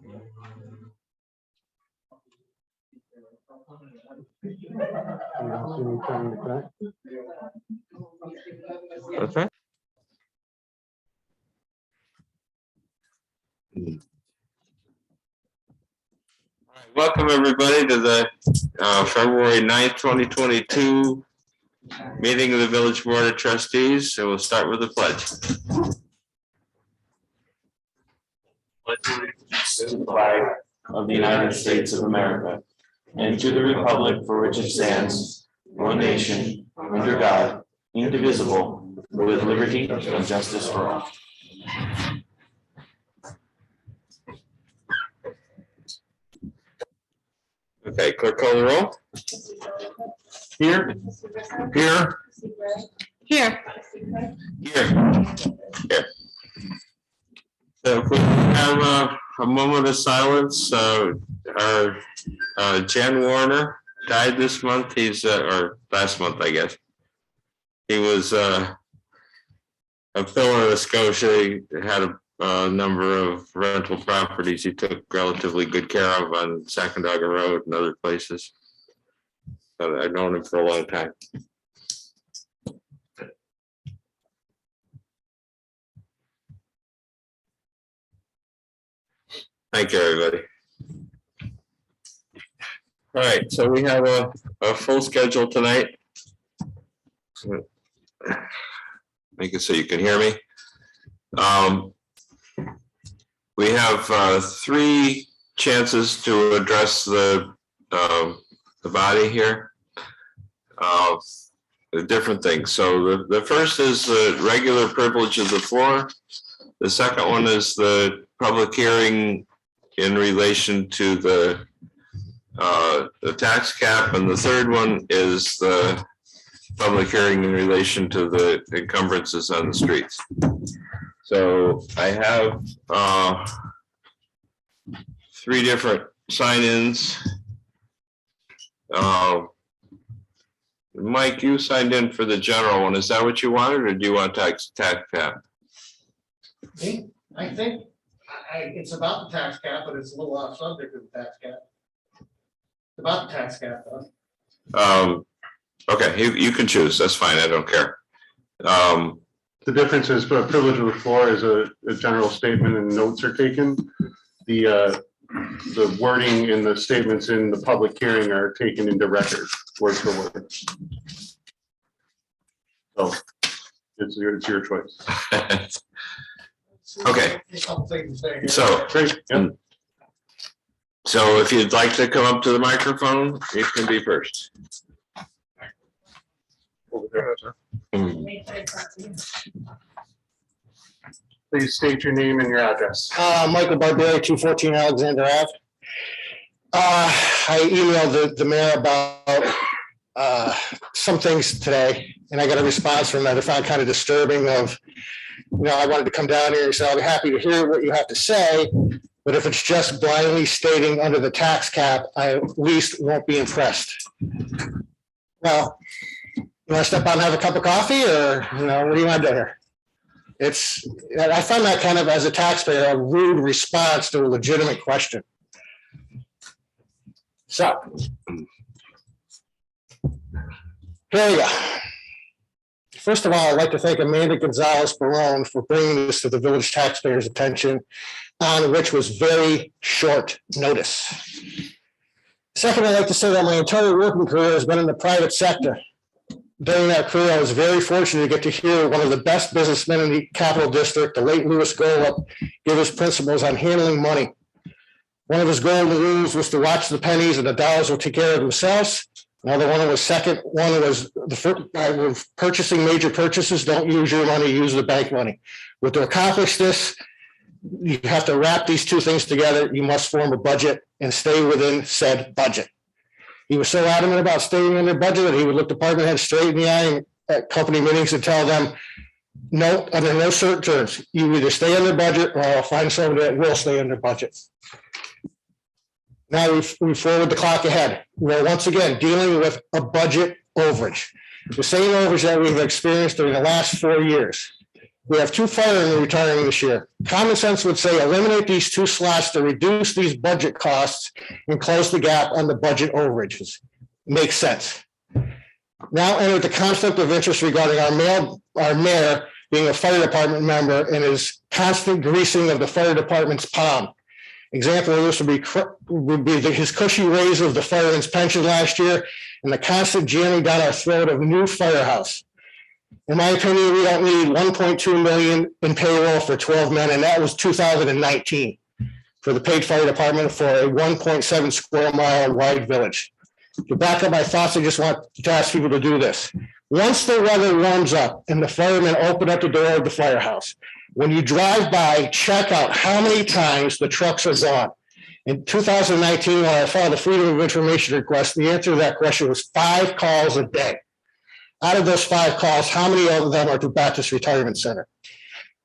Okay. Welcome everybody to the February 9th, 2022 meeting of the Village Board of Trustees. So we'll start with the pledge. To the flag of the United States of America and to the republic for which it stands, one nation, under God, indivisible, with liberty and justice for all. Okay, clerk call the roll. Here. Here. Here. Here. So if we have a moment of silence, our Jen Warner died this month. He's or last month, I guess. He was a pillar of Scotia. He had a number of rental properties he took relatively good care of on Sacandaga Road and other places. But I've known him for a long time. Thank you, everybody. All right, so we have a full schedule tonight. Make it so you can hear me. We have 3 chances to address the body here. Different things. So the first is the regular privilege of the floor. The second one is the public hearing in relation to the tax cap, and the third one is the public hearing in relation to the encumbrances on the streets. So I have 3 different sign-ins. Mike, you signed in for the general one. Is that what you wanted, or do you want tax cap? I think it's about the tax cap, but it's a little off subject of the tax cap. It's about the tax cap, though. Okay, you can choose. That's fine. I don't care. The difference is for a privilege of the floor is a general statement and notes are taken. The wording in the statements in the public hearing are taken into record, word for word. So it's your choice. Okay. So, Yep. so if you'd like to come up to the microphone, you can be first. Please state your name and your address. Michael Barberry, 214 Alexander Ave. I emailed the mayor about some things today, and I got a response from that I found kind of disturbing. I wanted to come down here and say, I'll be happy to hear what you have to say, but if it's just blindly stating under the tax cap, I at least won't be impressed. Well, you want to step out and have a cup of coffee, or what do you want to do here? I found that kind of, as a taxpayer, a rude response to a legitimate question. So here we go. First of all, I'd like to thank Amanda Gonzalez-Barone for bringing this to the village taxpayers' attention, on which was very short notice. Second, I'd like to say that my entire working career has been in the private sector. During that career, I was very fortunate to get to hear one of the best businessmen in the Capital District, the late Louis Golub, give his principles on handling money. One of his golden rules was to watch the pennies and the dollars will take care of themselves. Another one was purchasing major purchases, don't use your money, use the bank money. But to accomplish this, you have to wrap these 2 things together. You must form a budget and stay within said budget. He was so adamant about staying in their budget that he would look department heads straight in the eye at company meetings and tell them, no, under no certain terms, you either stay in their budget or I'll find somebody that will stay in their budget. Now we forward the clock ahead. We're once again dealing with a budget overage. The same overage that we've experienced during the last 4 years. We have 2 firemen retiring this year. Common sense would say eliminate these 2 slots to reduce these budget costs and close the gap on the budget overages. Makes sense. Now enter the conflict of interest regarding our mayor being a fire department member and his constant greasing of the fire department's palm. Example of this would be his cushy raise of the fireman's pension last year and the constant jamming down our throat of new firehouse. In my opinion, we don't need 1.2 million in payroll for 12 men, and that was 2019 for the paid fire department for a 1.7 square mile wide village. To back up my thoughts, I just want to ask people to do this. Once the weather warms up and the firemen open up the door of the firehouse, when you drive by, check out how many times the trucks are gone. In 2019, when I filed a Freedom of Information request, the answer to that question was 5 calls a day. Out of those 5 calls, how many of them are to Baptist Retirement Center?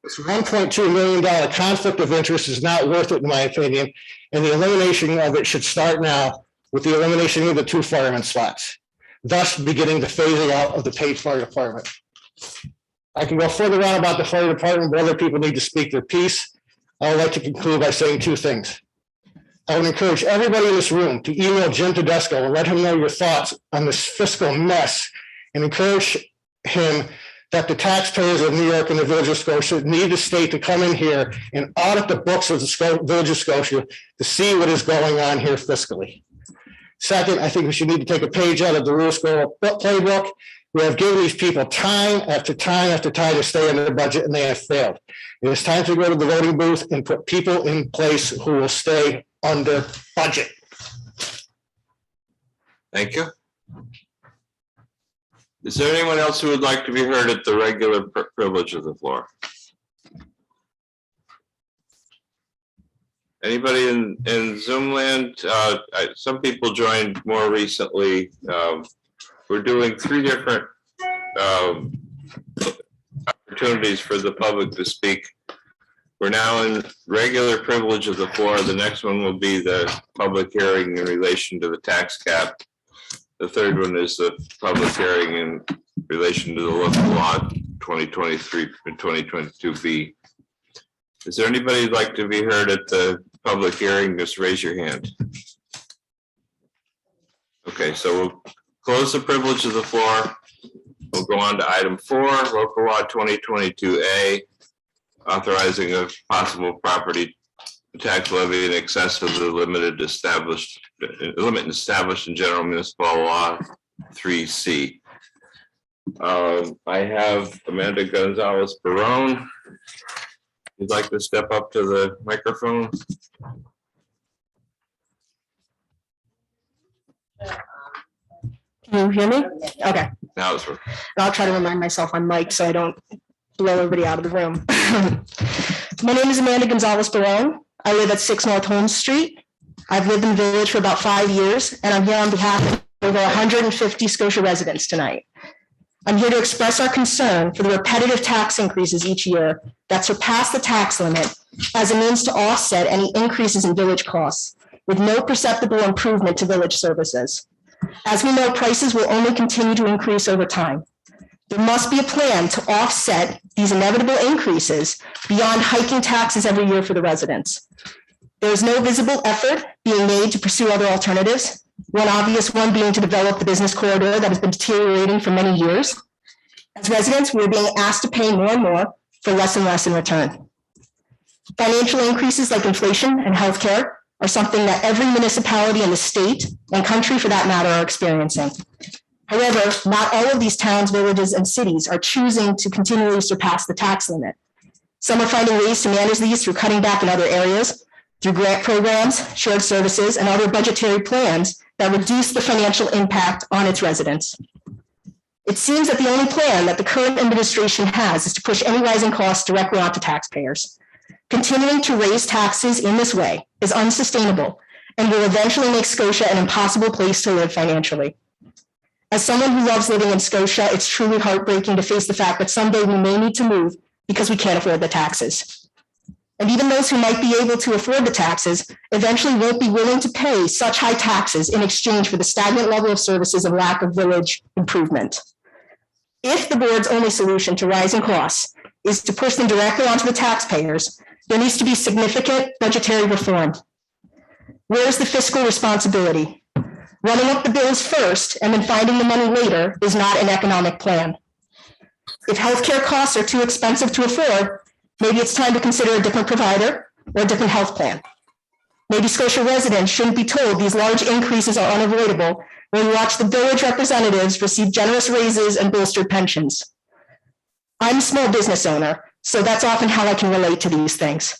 This $1.2 million conflict of interest is not worth it, in my opinion, and the elimination of it should start now with the elimination of the 2 fireman slots, thus beginning the phasing out of the paid fire department. I can go further on about the fire department, but other people need to speak their piece. I would like to conclude by saying 2 things. I would encourage everybody in this room to email Jim Tedesco and let him know your thoughts on this fiscal mess, and encourage him that the taxpayers of New York and the Village of Scotia need the state to come in here and audit the books of the Village of Scotia to see what is going on here fiscally. Second, I think we should need to take a page out of the Rule School playbook. We have given these people time after time after time to stay under the budget, and they have failed. It is time to go to the voting booth and put people in place who will stay under budget. Thank you. Is there anyone else who would like to be heard at the regular privilege of the floor? Anybody in Zoom land? Some people joined more recently. We're doing 3 different opportunities for the public to speak. We're now in regular privilege of the floor. The next one will be the public hearing in relation to the tax cap. The 3rd one is the public hearing in relation to the local law 2023 and 2022B. Is there anybody who'd like to be heard at the public hearing? Just raise your hand. Okay, so we'll close the privilege of the floor. We'll go on to item 4, local law 2022A, authorizing a possible property tax levy in excess of the limit established in general municipal law 3C. I have Amanda Gonzalez Barone. You'd like to step up to the microphone? Can you hear me? Okay. Now it's working. I'll try to remind myself I'm mic'd so I don't blow everybody out of the room. My name is Amanda Gonzalez Barone. I live at 6 North Holmes Street. I've lived in the village for about 5 years, and I'm here on behalf of over 150 Scotia residents tonight. I'm here to express our concern for the repetitive tax increases each year that surpass the tax limit as a means to offset any increases in village costs, with no perceptible improvement to village services. As we know, prices will only continue to increase over time. There must be a plan to offset these inevitable increases beyond hiking taxes every year for the residents. There is no visible effort being made to pursue other alternatives, one obvious one being to develop the business corridor that has been deteriorating for many years. As residents, we're being asked to pay more and more for less and less in return. Financial increases like inflation and healthcare are something that every municipality in the state and country for that matter are experiencing. However, not all of these towns, villages, and cities are choosing to continually surpass the tax limit. Some are finding ways to manage these through cutting back in other areas, through grant programs, shared services, and other budgetary plans that reduce the financial impact on its residents. It seems that the only plan that the current administration has is to push any rising costs directly onto taxpayers. Continuing to raise taxes in this way is unsustainable and will eventually make Scotia an impossible place to live financially. As someone who loves living in Scotia, it's truly heartbreaking to face the fact that someday we may need to move because we can't afford the taxes. And even those who might be able to afford the taxes eventually won't be willing to pay such high taxes in exchange for the stagnant level of services and lack of village improvement. If the board's only solution to rising costs is to push them directly onto the taxpayers, there needs to be significant budgetary reform. Where's the fiscal responsibility? Running up the bills first and then finding the money later is not an economic plan. If healthcare costs are too expensive to afford, maybe it's time to consider a different provider or a different health plan. Maybe Scotia residents shouldn't be told these large increases are unavoidable when we watch the village representatives receive generous raises and bolstered pensions. I'm a small business owner, so that's often how I can relate to these things.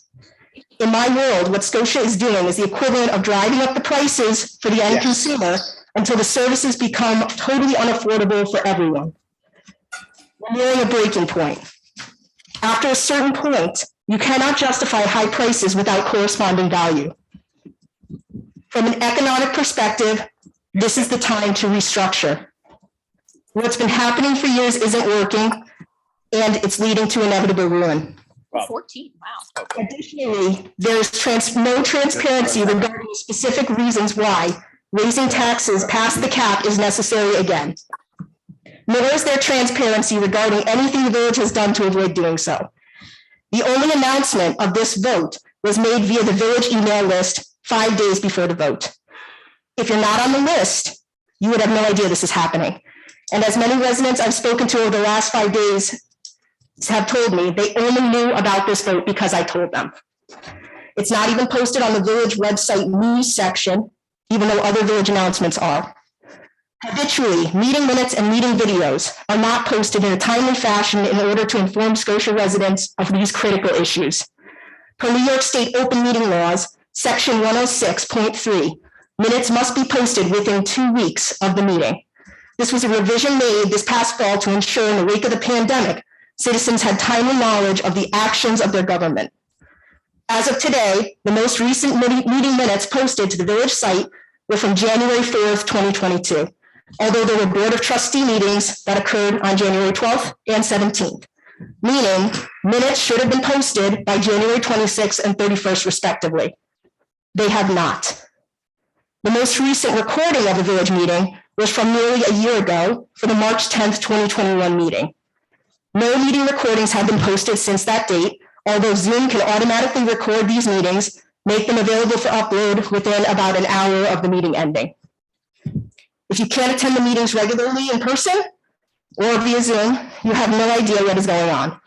In my world, what Scotia is doing is the equivalent of driving up the prices for the end consumer until the services become totally unaffordable for everyone. We're nearing a breaking point. After a certain point, you cannot justify high prices without corresponding value. From an economic perspective, this is the time to restructure. What's been happening for years isn't working, and it's leading to inevitable ruin. 14, wow. Additionally, there's no transparency regarding the specific reasons why raising taxes past the cap is necessary again. Nor is there transparency regarding anything the village has done to avoid doing so. The only announcement of this vote was made via the village email list 5 days before the vote. If you're not on the list, you would have no idea this is happening. And as many residents I've spoken to over the last 5 days have told me, they only knew about this vote because I told them. It's not even posted on the village website news section, even though other village announcements are. Habitually, meeting minutes and meeting videos are not posted in a timely fashion in order to inform Scotia residents of these critical issues. Per New York State open meeting laws, section 106.3, minutes must be posted within 2 weeks of the meeting. This was a revision made this past fall to ensure in the wake of the pandemic, citizens had timely knowledge of the actions of their government. As of today, the most recent meeting minutes posted to the village site were from January 4th, 2022, although there were Board of Trustee meetings that occurred on January 12th and 17th, meaning minutes should have been posted by January 26th and 31st respectively. They have not. The most recent recording of the village meeting was from nearly a year ago for the March 10th, 2021 meeting. No meeting recordings have been posted since that date, although Zoom can automatically record these meetings, make them available for upload within about an hour of the meeting ending. If you can't attend the meetings regularly in person or via Zoom, you have no idea what is going on.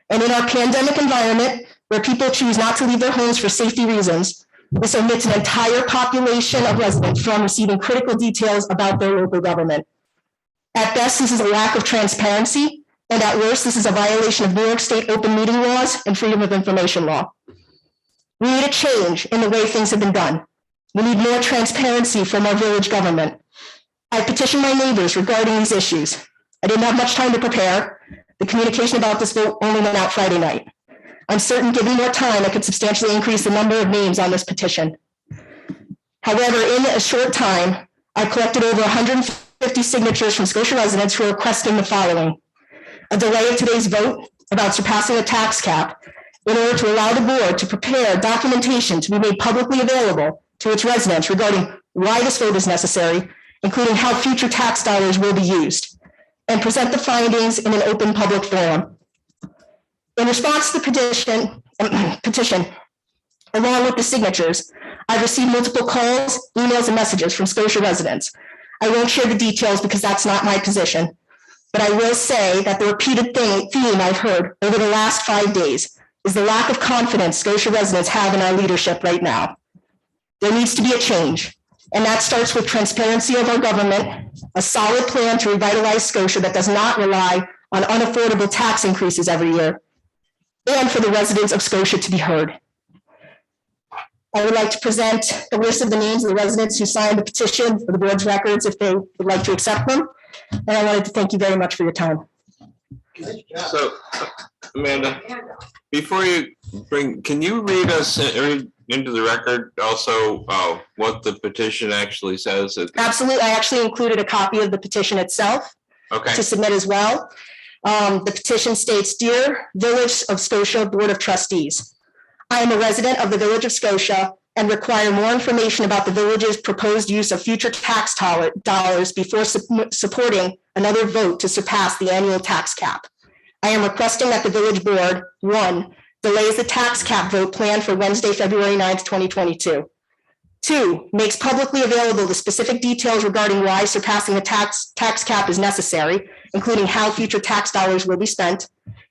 And in our pandemic environment, where people choose not to leave their homes for safety reasons, this omits an entire population of residents from receiving critical details about their local government. At best, this is a lack of transparency, and at worst, this is a violation of New York State open meeting laws and freedom of information law. We need a change in the way things have been done. We need more transparency from our village government. I petitioned my neighbors regarding these issues. I didn't have much time to prepare. The communication about this vote only went out Friday night. I'm certain given more time, I could substantially increase the number of names on this petition. However, in a short time, I collected over 150 signatures from Scotia residents who are requesting the following: a delay of today's vote about surpassing a tax cap in order to allow the board to prepare documentation to be made publicly available to its residents regarding why this vote is necessary, including how future tax dollars will be used, and present the findings in an open public forum. In response to the petition, along with the signatures, I've received multiple calls, emails, and messages from Scotia residents. I won't share the details because that's not my position, but I will say that the repeated theme I've heard over the last 5 days is the lack of confidence Scotia residents have in our leadership right now. There needs to be a change, and that starts with transparency of our government, a solid plan to revitalize Scotia that does not rely on unaffordable tax increases every year, and for the residents of Scotia to be heard. I would like to present a list of the names of the residents who signed the petition for the board's records if they would like to accept them. And I wanted to thank you very much for your time. So, Amanda, before you can you read us into the record also what the petition actually says? Absolutely. I actually included a copy of the petition itself to submit as well. The petition states, "Dear Village of Scotia Board of Trustees, I am a resident of the Village of Scotia and require more information about the village's proposed use of future tax dollars before supporting another vote to surpass the annual tax cap. I am requesting that the village board, 1, delays the tax cap vote planned for Wednesday, February 9th, 2022. 2, makes publicly available the specific details regarding why surpassing the tax cap is necessary, including how future tax dollars will be spent.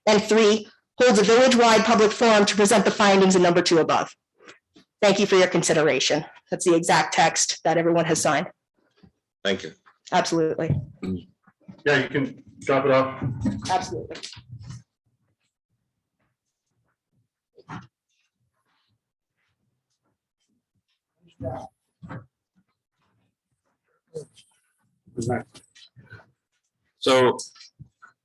And 3, holds a village-wide public forum to present the findings in number 2 above. Thank you for your consideration. That's the exact text that everyone has signed. Thank you. Absolutely. Yeah, you can drop it off. Absolutely. So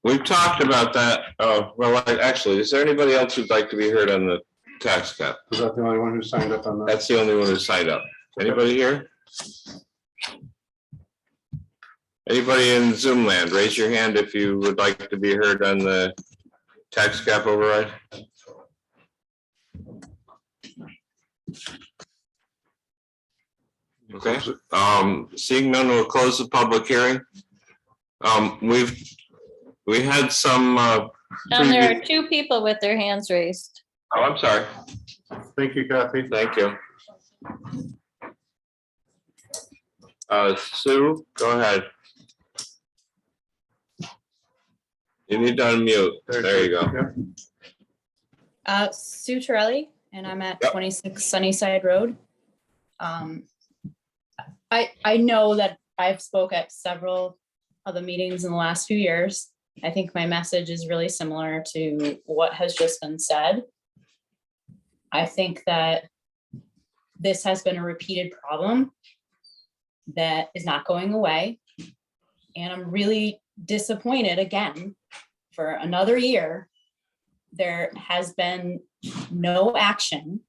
we've talked about that. Well, actually, is there anybody else who'd like to be heard on the tax cap? Was that the only one who signed up on that? That's the only one who signed up. Anybody here? Anybody in Zoom land, raise your hand if you would like to be heard on the tax cap override. Okay, seeing none, we'll close the public hearing. We had some. There are 2 people with their hands raised. Oh, I'm sorry. Thank you, Kathy. Thank you. Sue, go ahead. You need to unmute. There you go. Yep. Sue Torelli, and I'm at Yep. 26 Sunnyside Road. I know that I've spoke at several of the meetings in the last few years. I think my message is really similar to what has just been said. I think that this has been a repeated problem that is not going away. And I'm really disappointed again for another year. There has been no action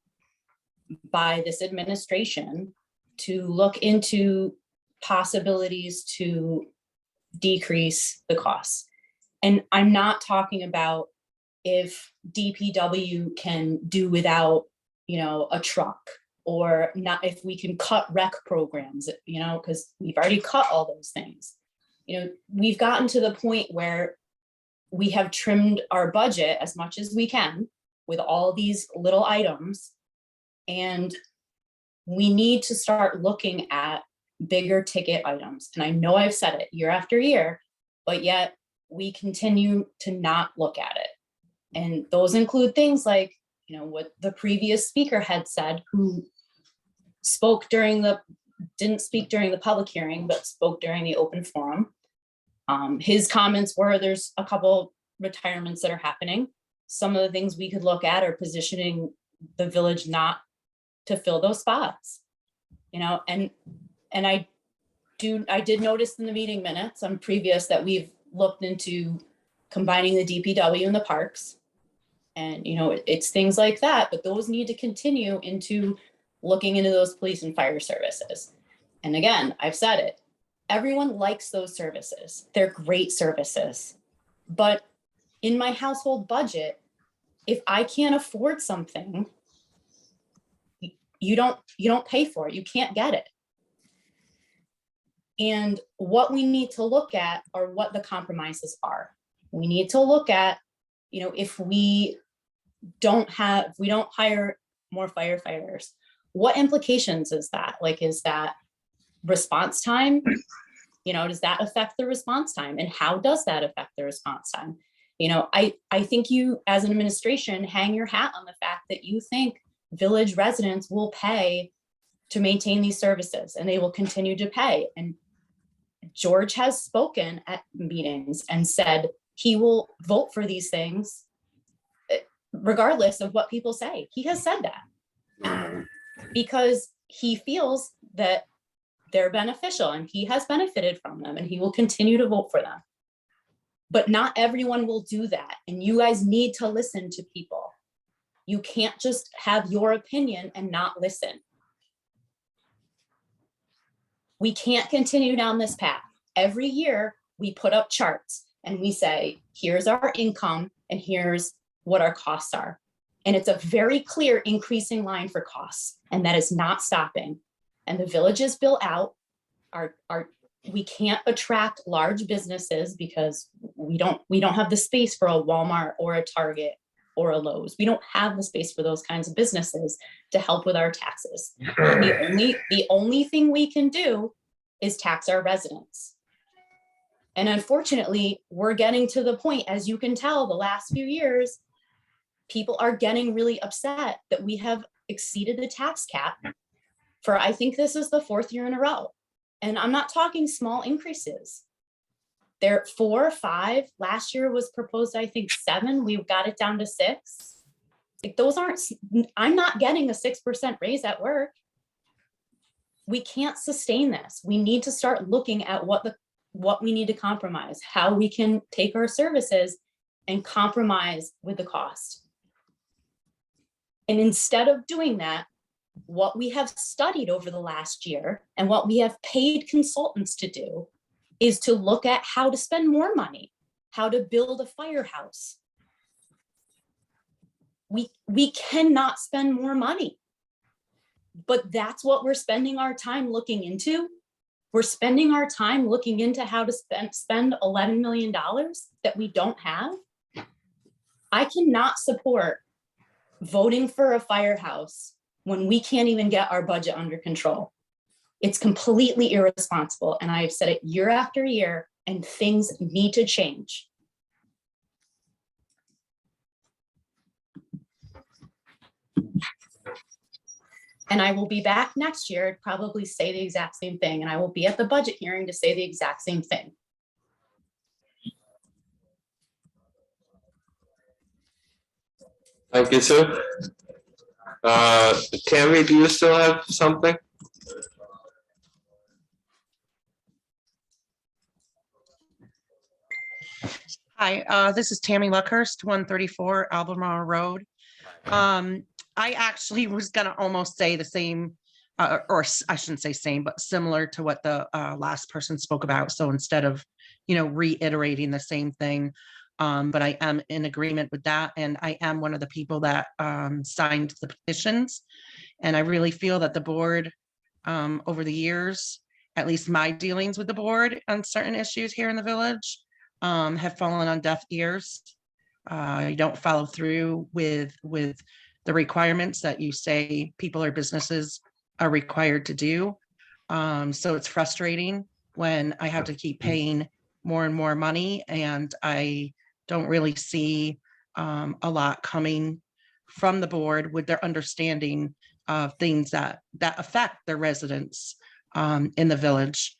by this administration to look into possibilities to decrease the costs. And I'm not talking about if DPW can do without, a truck, or not, if we can cut rec programs, because we've already cut all those things. We've gotten to the point where we have trimmed our budget as much as we can with all these little items. And we need to start looking at bigger ticket items. And I know I've said it year after year, but yet we continue to not look at it. And those include things like, what the previous speaker had said, who didn't speak during the public hearing, but spoke during the open forum. His comments were, there's a couple retirements that are happening. Some of the things we could look at are positioning the village not to fill those spots, and I did notice in the meeting minutes on previous that we've looked into combining the DPW and the parks. And, it's things like that, but those need to continue into looking into those police and fire services. And again, I've said it, everyone likes those services. They're great services. But in my household budget, if I can't afford something, you don't pay for it. You can't get it. And what we need to look at are what the compromises are. We need to look at, if we don't hire more firefighters, what implications is that? Like, is that response time? Does that affect the response time? And how does that affect the response time? I think you, as an administration, hang your hat on the fact that you think village residents will pay to maintain these services, and they will continue to pay. And George has spoken at meetings and said he will vote for these things regardless of what people say. He has said that because he feels that they're beneficial and he has benefited from them, and he will continue to vote for them. But not everyone will do that. And you guys need to listen to people. You can't just have your opinion and not listen. We can't continue down this path. Every year we put up charts and we say, here's our income and here's what our costs are. And it's a very clear increasing line for costs, and that is not stopping. And the villages built out are We can't attract large businesses because we don't have the space for a Walmart or a Target or a Lowe's. We don't have the space for those kinds of businesses to help with our taxes. The only thing we can do is tax our residents. And unfortunately, we're getting to the point, as you can tell, the last few years, people are getting really upset that we have exceeded the tax cap for, I think this is the 4th year in a row. And I'm not talking small increases. They're 4, 5, last year was proposed, I think 7, we've got it down to 6. Like those aren't, I'm not getting a 6% raise at work. We can't sustain this. We need to start looking at what we need to compromise, how we can take our services and compromise with the cost. And instead of doing that, what we have studied over the last year and what we have paid consultants to do is to look at how to spend more money, how to build a firehouse. We cannot spend more money, but that's what we're spending our time looking into. We're spending our time looking into how to spend $11 million that we don't have. I cannot support voting for a firehouse when we can't even get our budget under control. It's completely irresponsible. And I've said it year after year, and things need to change. And I will be back next year to probably say the exact same thing. And I will be at the budget hearing to say the exact same thing. Thank you, Sue. Tammy, do you still have something? Hi, this is Tammy Luckhurst, 134 Albemarle Road. I actually was gonna almost say the same, or I shouldn't say same, but similar to what the last person spoke about. So instead of, reiterating the same thing, but I am in agreement with that. And I am one of the people that signed the petitions. And I really feel that the board, over the years, at least my dealings with the board on certain issues here in the village, have fallen on deaf ears. You don't follow through with the requirements that you say people or businesses are required to do. So it's frustrating when I have to keep paying more and more money, and I don't really see a lot coming from the board with their understanding of things that affect their residents in the village.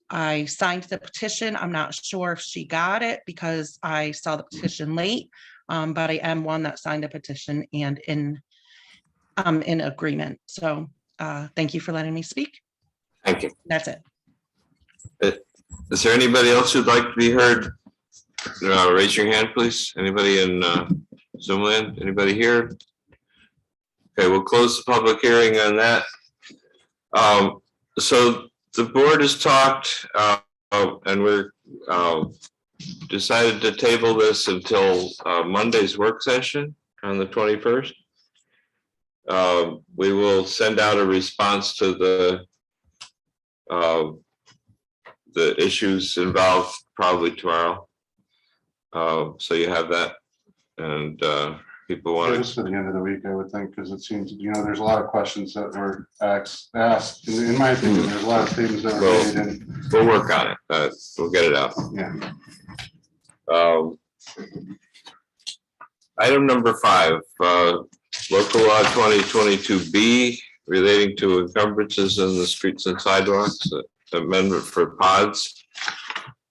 I signed the petition. I'm not sure if she got it because I saw the petition late, but I am one that signed a petition and in agreement. So thank you for letting me speak. Thank you. That's it. Is there anybody else who'd like to be heard? Raise your hand, please. Anybody in Zoom land? Anybody here? Okay, we'll close the public hearing on that. So the board has talked and we're decided to table this until Monday's work session on the 21st. We will send out a response to the issues involved probably tomorrow. So you have that, and people want Just for the end of the week, I would think, because it seems, there's a lot of questions that were asked. In my opinion, there's a lot of things that were made, and we'll work on it. We'll get it out. yeah. Item number 5, local law 2022B relating to encumbrances in the streets and sidewalks, amendment for pods.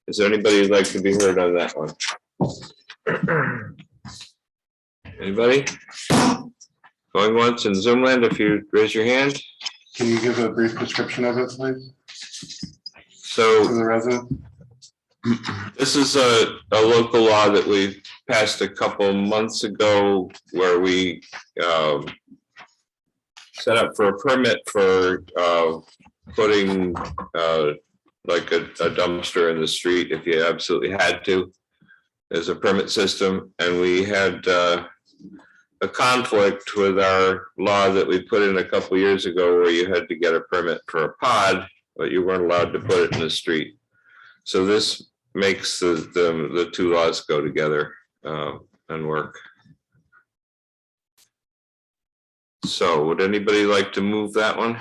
Is there anybody who'd like to be heard on that one? Anybody? Going once in Zoom land, if you raise your hand. Can you give a brief description of it, please, So for the resident? this is a local law that we passed a couple months ago where we set up for a permit for putting like a dumpster in the street if you absolutely had to. There's a permit system, and we had a conflict with our law that we put in a couple years ago where you had to get a permit for a pod but you weren't allowed to put it in the street. So this makes the two laws go together and work. So would anybody like to move that one?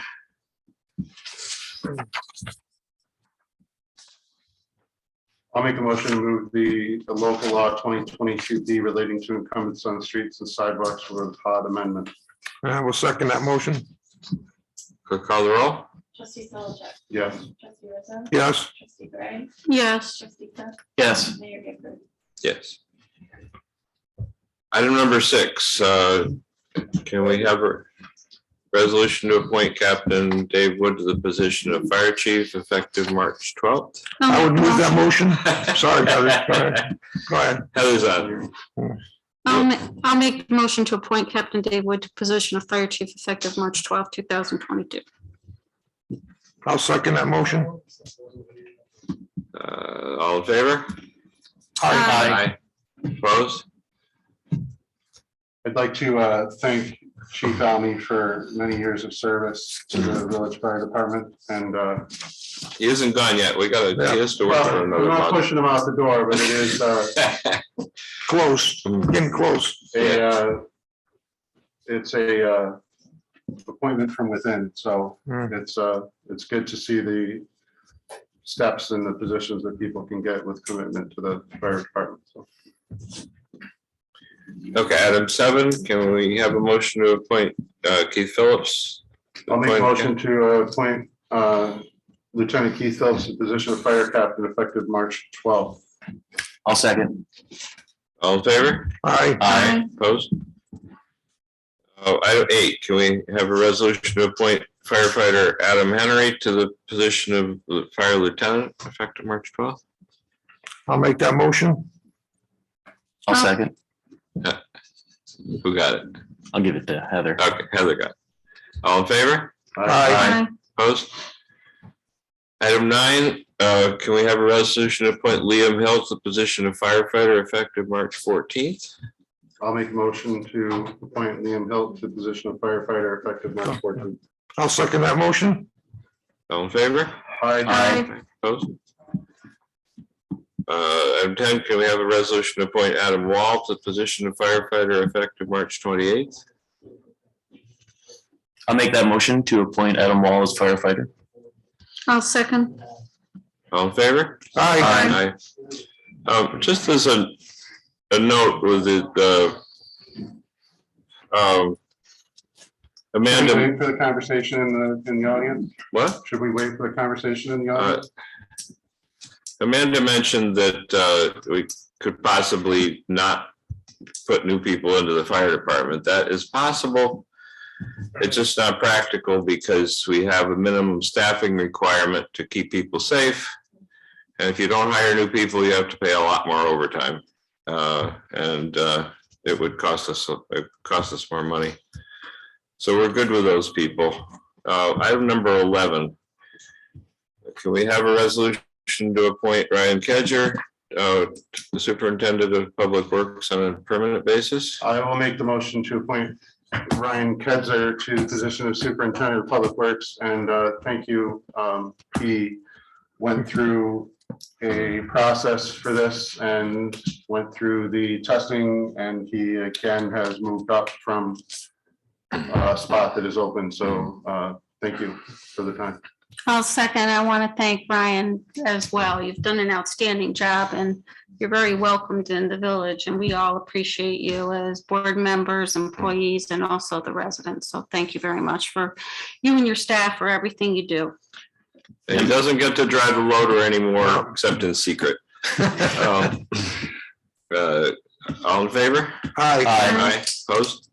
I'll make a motion to move the local law 2022B relating to incumbents on streets and sidewalks for the HOD amendment. I will second that motion. Clerk call the roll? Trustee Solichak. Yes. Trustee Rizzo. Yes. Trustee Gray. Yes. Trustee Cook. Yes. Mayor Gifford. Yes. Item number 6, can we have a resolution to appoint Captain Dave Wood to the position of fire chief effective March 12th? I would move that motion. Sorry, Heather. Go ahead. Heather's on. I'll make the motion to appoint Captain Dave Wood to position of fire chief effective March 12, 2022. I'll second that motion. All in favor? Aye. Opposed? I'd like to thank Chief Almy for many years of service to the village fire department, and He isn't gone yet. We got he has to work for well, another we're not month. pushing him out the door, but it is Close, getting close. it's a appointment from within, so Hmm. it's good to see the steps and the positions that people can get with commitment to the fire department. So Okay, item 7, can we have a motion to appoint Keith Phillips? I'll make a Appoint- motion to appoint Lieutenant Keith Phillips to the position of fire captain effective March 12th. I'll second. All in favor? Aye. Aye. Opposed? Item 8, can we have a resolution to appoint firefighter Adam Henry to the position of fire lieutenant effective March 12th? I'll make that motion. I'll second. Who got it? I'll give it to Heather. Okay, Heather got it. All in favor? Aye. Opposed? Item 9, can we have a resolution to appoint Liam Hill to the position of firefighter effective March 14th? I'll make a motion to appoint Liam Hill to the position of firefighter effective March 14th. I'll second that motion. All in favor? Aye. Opposed? Item 10, can we have a resolution to appoint Adam Wall to the position of firefighter effective March 28th? I'll make that motion to appoint Adam Wall as firefighter. I'll second. All in favor? Aye. Just as a note with the Should we Amanda, wait for the conversation in the audience? what? Should we wait for the conversation in the audience? Amanda mentioned that we could possibly not put new people into the fire department. That is possible. It's just not practical because we have a minimum staffing requirement to keep people safe. And if you don't hire new people, you have to pay a lot more overtime. And it would cost us more money. So we're good with those people. Item number 11. Can we have a resolution to appoint Ryan Kedger, the superintendent of public works on a permanent basis? I will make the motion to appoint Ryan Kedzer to the position of superintendent of public works, and thank you. He went through a process for this and went through the testing, and he again has moved up from a spot that is open. So thank you for the time. I'll second. I want to thank Brian as well. You've done an outstanding job and you're very welcomed in the village, and we all appreciate you as board members, employees, and also the residents. So thank you very much for you and your staff for everything you do. And he doesn't get to drive a loader anymore, except in secret. All in favor? Aye. Opposed?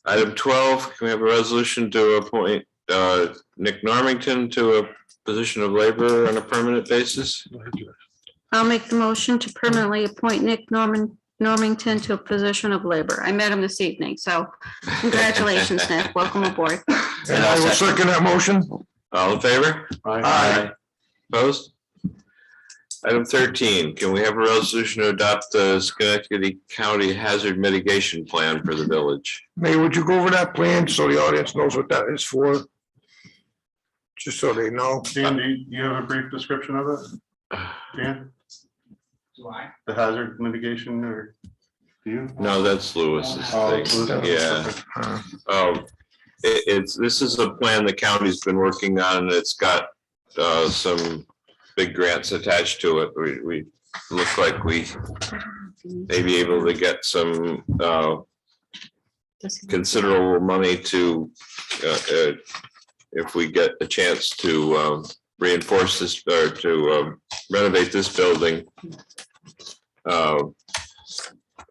Item 12, can we have a resolution to appoint Nick Normington to a position of labor on a permanent basis? I'll make the motion to permanently appoint Nick Normington to a position of labor. I met him this evening, so congratulations, Nick. Welcome aboard. And I will second that motion. All in favor? Aye. Opposed? Item 13, can we have a resolution to adopt the Schenectady County Hazard Mitigation Plan for the village? Mayor, would you go over that plan so the audience knows what that is for? just so they know. Dan, do you have a brief description of it? Dan? Do I? The hazard mitigation or do you? No, that's Lewis's Oh, thing. Lewis. Yeah. Uh, This is a plan the county's been working on. It's got some big grants attached to it. We look like we may be able to get some considerable money to if we get a chance to reinforce this or to renovate this building.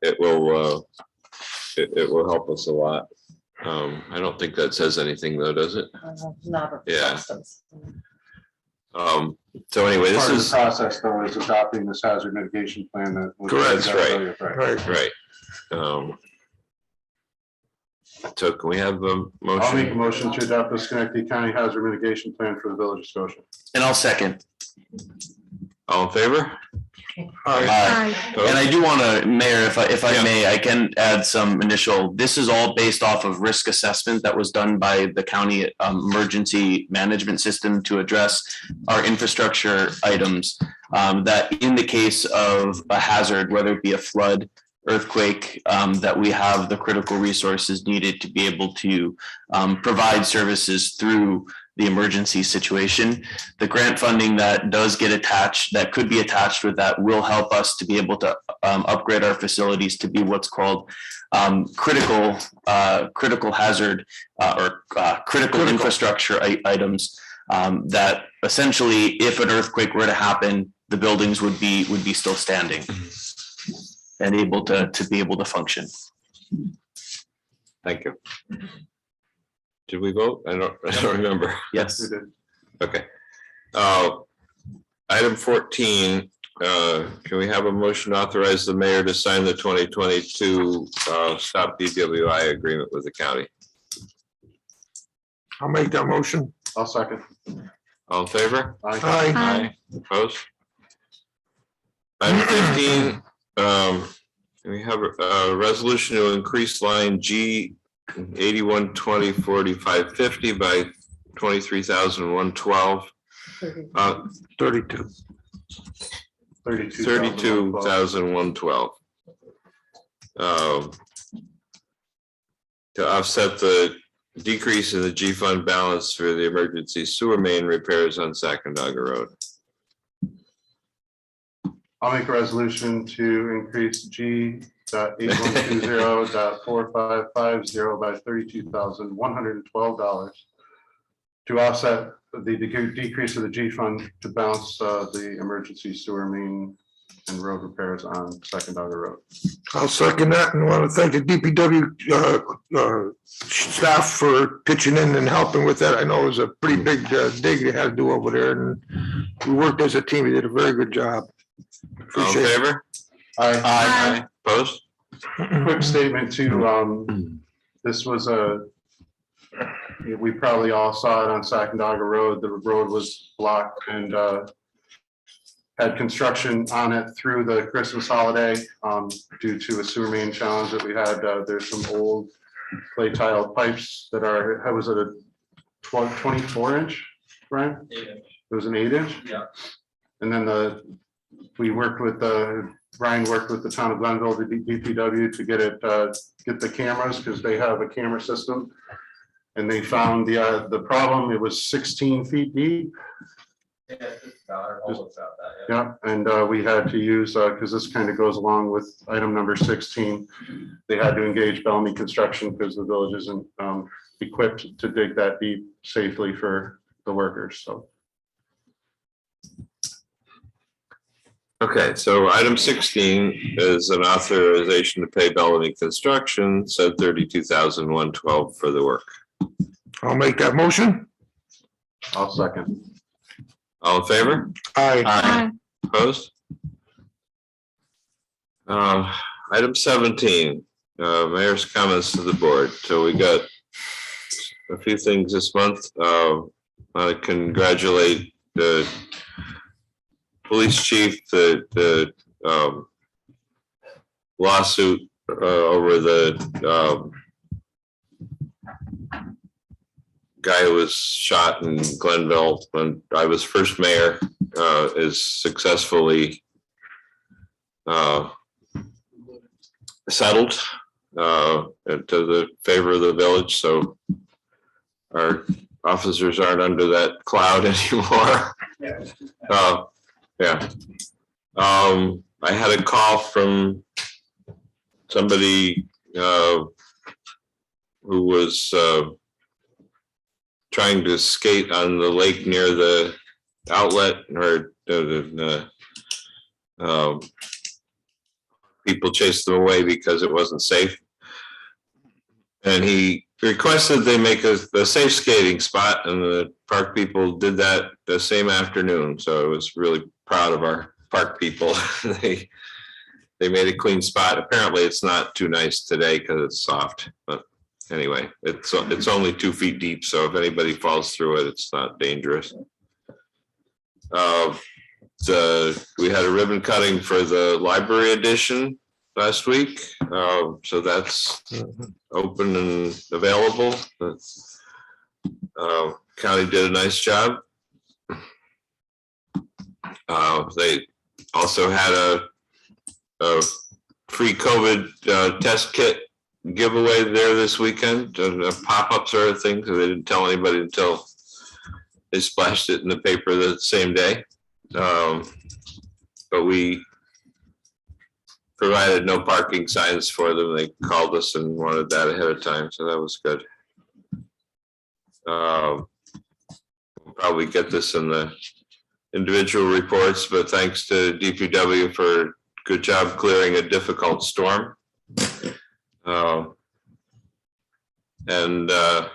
It will help us a lot. I don't think that says anything though, does it? Yeah. So anyway, this Part of the is process though is adopting this hazard mitigation plan that. was- Correct. That's right. Right. right. So can we have a I'll make a motion? motion to adopt the Schenectady County Hazard Mitigation Plan for the Village of Scotia. And I'll second. All in favor? And I do want to, Mayor, if I Yeah. may, I can add some initial, this is all based off of risk assessment that was done by the county emergency management system to address our infrastructure items. That in the case of a hazard, whether it be a flood, earthquake, that we have the critical resources needed to be able to provide services through the emergency situation. The grant funding that does get attached, that could be attached with that, will help us to be able to upgrade our facilities to be what's called critical hazard or critical infrastructure items. That essentially, if an earthquake were to happen, the buildings would be still standing and able to be able to function. Thank you. Did we vote? I don't remember. Yes. We did. Okay. Item 14, can we have a motion to authorize the mayor to sign the 2022 stop DWI agreement with the county? I'll make that motion. I'll second. All in favor? Aye. Aye. Aye. Opposed? Item 15, we have a resolution to increase line G 81204550 by 23,112. 32. 32,112. To offset the decrease in the G fund balance for the emergency sewer main repairs on Sacandaga Road. I'll make a resolution to increase G.8120.4550 by $32,112 to offset the decrease of the G fund to balance the emergency sewer main and road repairs on Sacandaga Road. I'll second that and want to thank the DPW staff for pitching in and helping with that. I know it was a pretty big dig they had to do over there, and we worked as a team. We did a very good job. All in Appreciate it. favor? Aye. Opposed? Quick statement too, this was we probably all saw it on Sacandaga Road. The road was blocked and had construction on it through the Christmas holiday due to a sewer main challenge that we had. There's some old clay tile pipes that are, how was it, a 24 inch, Brian? 8 inch. It was an 8 inch? Yeah. And then we worked with Ryan worked with the town of Glenville, the DPW, to get the cameras, because they have a camera system. And they found the problem, it was 16 feet deep. Yeah, just about, or almost about that, Yeah, and we had to use, because this kind of goes along with item number 16. They had to engage Bellamy Construction because the village isn't equipped to dig that deep safely for the workers, so. Okay, so item 16 is an authorization to pay Bellamy Construction, said 32,112 for the work. I'll make that motion. I'll second. All in favor? Aye. Opposed? Item 17, mayor's comments to the board. So we got a few things this month. I want to congratulate the police chief, the lawsuit over the guy who was shot in Glenville when I was first mayor is successfully settled to the favor of the village. So our officers aren't under that cloud anymore. Yeah. I had a call from somebody who was trying to skate on the lake near the outlet, or people chased them away because it wasn't safe. And he requested they make a safe skating spot, and the park people did that the same afternoon. So I was really proud of our park people. They made a clean spot. Apparently it's not too nice today because it's soft, but anyway, it's only 2 feet deep. So if anybody falls through it, it's not dangerous. We had a ribbon cutting for the library edition last week. So that's open and available. County did a nice job. They also had a free COVID test kit giveaway there this weekend, a pop-up sort of thing. So they didn't tell anybody until they splashed it in the paper the same day. But we provided no parking signs for them. They called us and wanted that ahead of time, so that was good. We'll probably get this in the individual reports, but thanks to DPW for good job clearing a difficult storm. And the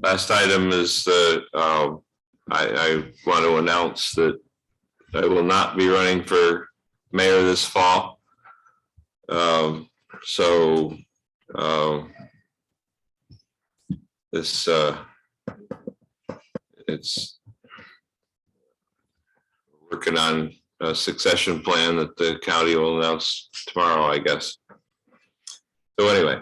last item is that I want to announce that I will not be running for mayor this fall. It's working on a succession plan that the county will announce tomorrow, I guess. So anyway,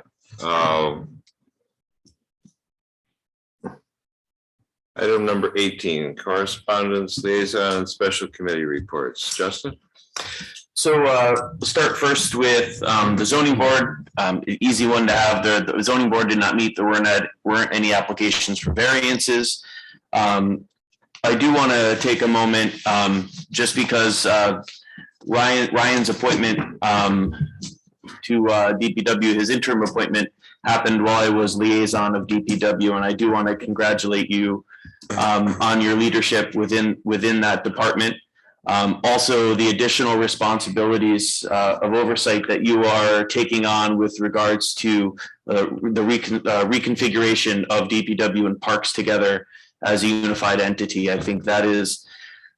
item number 18, correspondence, liaison, and special committee reports. Justin? So we'll start first with the zoning board. Easy one to have. The zoning board did not meet. There weren't any applications for variances. I do want to take a moment just because Ryan's appointment to DPW, his interim appointment, happened while I was liaison of DPW, and I do want to congratulate you on your leadership within that department. Also, the additional responsibilities of oversight that you are taking on with regards to the reconfiguration of DPW and parks together as a unified entity. I think that is,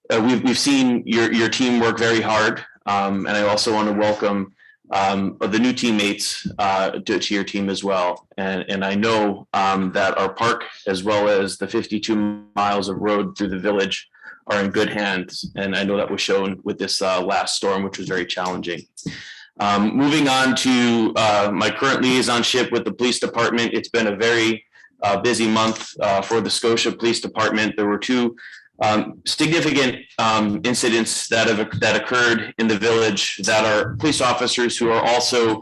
we've seen your team work very hard. And I also want to welcome the new teammates to your team as well. And I know that our park, as well as the 52 miles of road through the village, are in good hands. And I know that was shown with this last storm, which was very challenging. Moving on to my current liaisonship with the police department, it's been a very busy month for the Scotia Police Department. There were two significant incidents that occurred in the village that are police officers who are also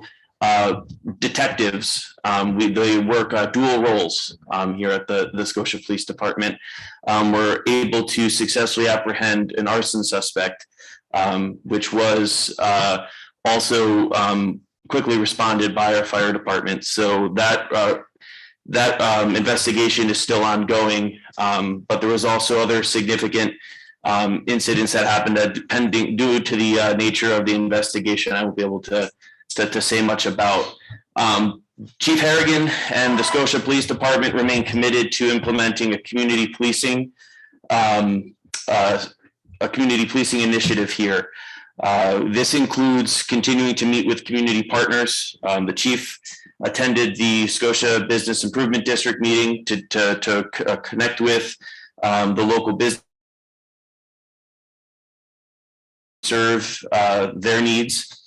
detectives. They work dual roles here at the Scotia Police Department. Were able to successfully apprehend an arson suspect, which was also quickly responded by our fire department. So that investigation is still ongoing, but there was also other significant incidents that happened due to the nature of the investigation. I won't be able to say much about. Chief Harrigan and the Scotia Police Department remain committed to implementing a community policing initiative here. This includes continuing to meet with community partners. The chief attended the Scotia Business Improvement District meeting to connect with the local business, serve their needs.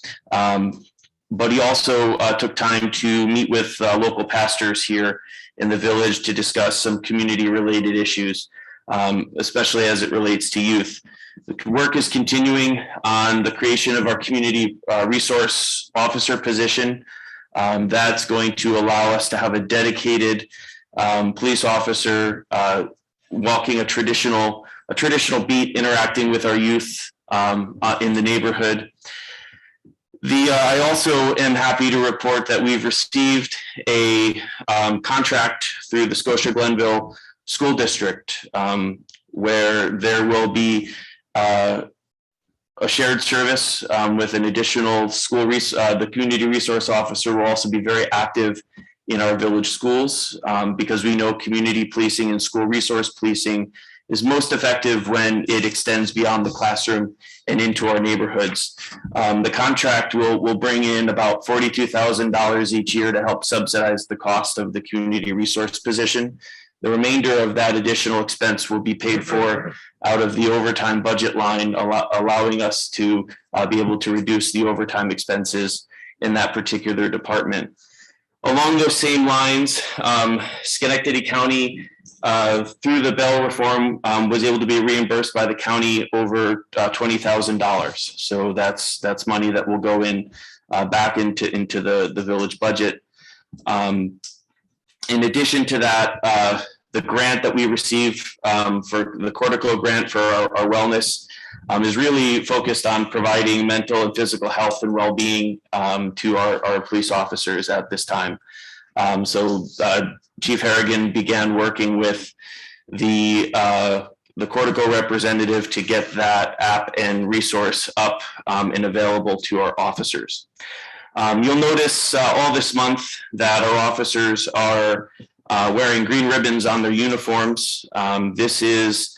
But he also took time to meet with local pastors here in the village to discuss some community-related issues, especially as it relates to youth. The work is continuing on the creation of our community resource officer position. That's going to allow us to have a dedicated police officer walking a traditional beat, interacting with our youth in the neighborhood. I also am happy to report that we've received a contract through the Scotia Glenville School District, where there will be a shared service with an additional the community resource officer will also be very active in our village schools, because we know community policing and school resource policing is most effective when it extends beyond the classroom and into our neighborhoods. The contract will bring in about $42,000 each year to help subsidize the cost of the community resource position. The remainder of that additional expense will be paid for out of the overtime budget line, allowing us to be able to reduce the overtime expenses in that particular department. Along those same lines, Schenectady County, through the bail reform, was able to be reimbursed by the county over $20,000. So that's money that will go in back into the village budget. In addition to that, the grant that we receive for the Cortico grant for our wellness is really focused on providing mental and physical health and well-being to our police officers at this time. So Chief Harrigan began working with the Cortico representative to get that app and resource up and available to our officers. You'll notice all this month that our officers are wearing green ribbons on their uniforms. This is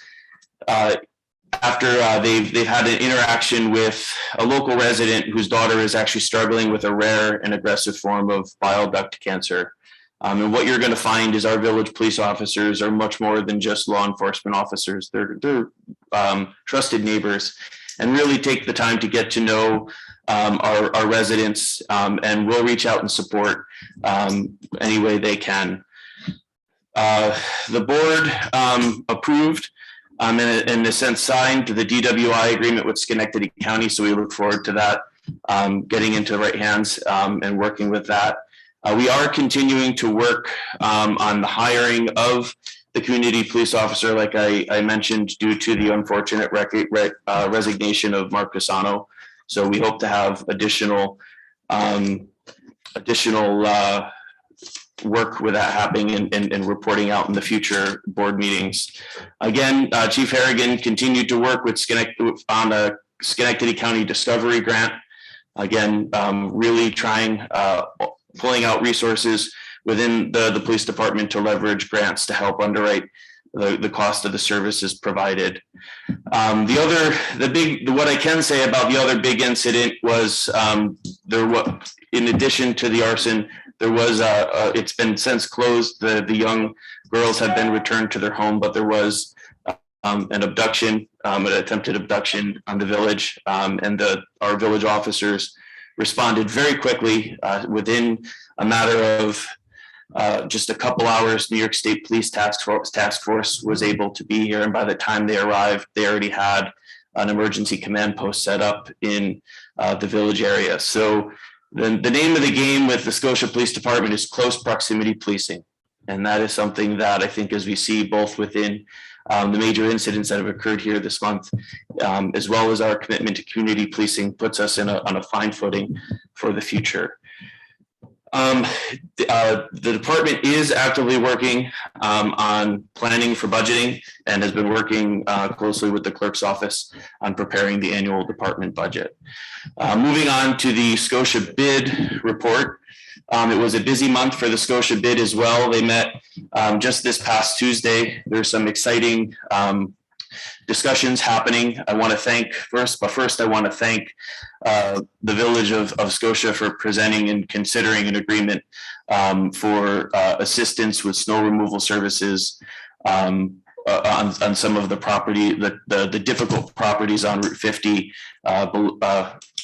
after they've had an interaction with a local resident whose daughter is actually struggling with a rare and aggressive form of bile duct cancer. And what you're going to find is our village police officers are much more than just law enforcement officers. They're trusted neighbors and really take the time to get to know our residents, and will reach out and support any way they can. The board approved, in a sense, signed the DWI agreement with Schenectady County, so we look forward to that getting into the right hands and working with that. We are continuing to work on the hiring of the community police officer, like I mentioned, due to the unfortunate resignation of Mark Pisano. So we hope to have additional work with that happening and reporting out in the future board meetings. Again, Chief Harrigan continued to work with on a Schenectady County Discovery Grant. Again, really trying, pulling out resources within the police department to leverage grants to help underwrite the cost of the services provided. What I can say about the other big incident was in addition to the arson, there was it's been since closed. The young girls have been returned to their home, but there was an abduction, an attempted abduction on the village, and our village officers responded very quickly within a matter of just a couple hours. New York State Police Task Force was able to be here, and by the time they arrived, they already had an emergency command post set up in the village area. So the name of the game with the Scotia Police Department is close proximity policing, and that is something that I think, as we see both within the major incidents that have occurred here this month, as well as our commitment to community policing, puts us on a fine footing for the future. The department is actively working on planning for budgeting and has been working closely with the clerk's office on preparing the annual department budget. Moving on to the Scotia bid report. It was a busy month for the Scotia bid as well. They met just this past Tuesday. There's some exciting discussions happening. I want to thank first I want to thank the village of Scotia for presenting and considering an agreement for assistance with snow removal services on some of the property, the difficult properties on Route 50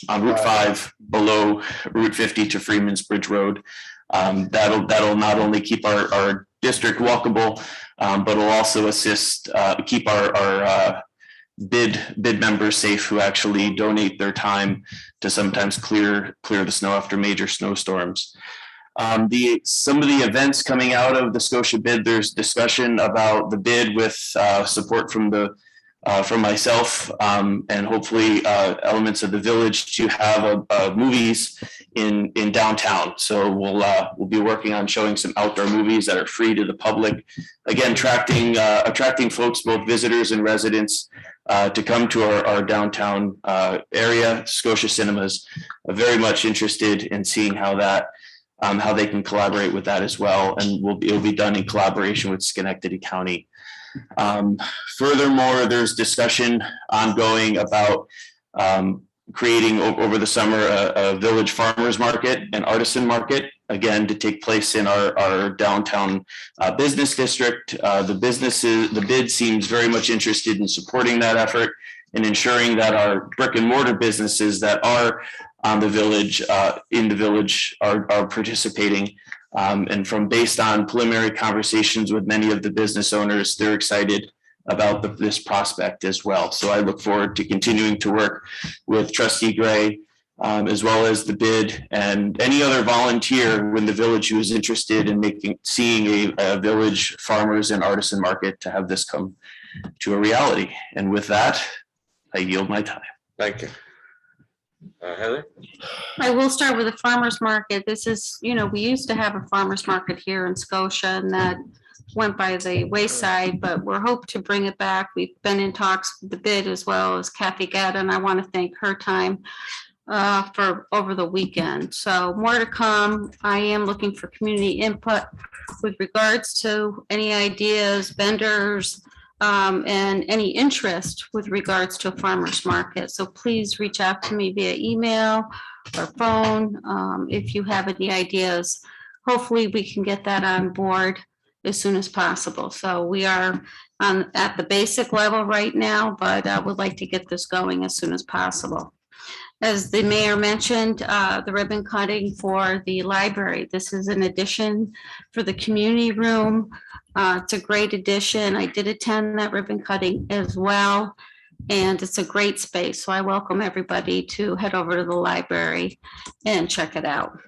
on Route 5 below Route 50 to Freeman's Bridge Road. That'll not only keep our district walkable, but will also assist keep our bid members safe who actually donate their time to sometimes clear the snow after major snowstorms. Some of the events coming out of the Scotia bid, there's discussion about the bid with support from myself and hopefully elements of the village to have movies in downtown. So we'll be working on showing some outdoor movies that are free to the public. Again, attracting folks, both visitors and residents, to come to our downtown area. Scotia Cinemas are very much interested in seeing how they can collaborate with that as well, and it'll be done in collaboration with Schenectady County. Furthermore, there's discussion ongoing about creating over the summer a village farmers market and artisan market, again, to take place in our downtown business district. The bid seems very much interested in supporting that effort and ensuring that our brick and mortar businesses that are on the village, in the village, are participating. And based on preliminary conversations with many of the business owners, they're excited about this prospect as well. So I look forward to continuing to work with Trustee Gray, as well as the bid and any other volunteer in the village who is interested in seeing a village farmers and artisan market to have this come to a reality. And with that, I yield my time. Thank you. Heather? I will start with the farmer's market. This is, we used to have a farmer's market here in Scotia, and that went by the wayside, but we're hoping to bring it back. We've been in talks with the bid as well as Kathy Gadd, and I want to thank her time for over the weekend. So more to come. I am looking for community input with regards to any ideas, vendors, and any interest with regards to a farmer's market. So please reach out to me via email or phone if you have any ideas. Hopefully we can get that on board as soon as possible. So we are at the basic level right now, but I would like to get this going as soon as possible. As the mayor mentioned, the ribbon cutting for the library. This is an addition for the community room. It's a great addition. I did attend that ribbon cutting as well, and it's a great space. So I welcome everybody to head over to the library and check it out.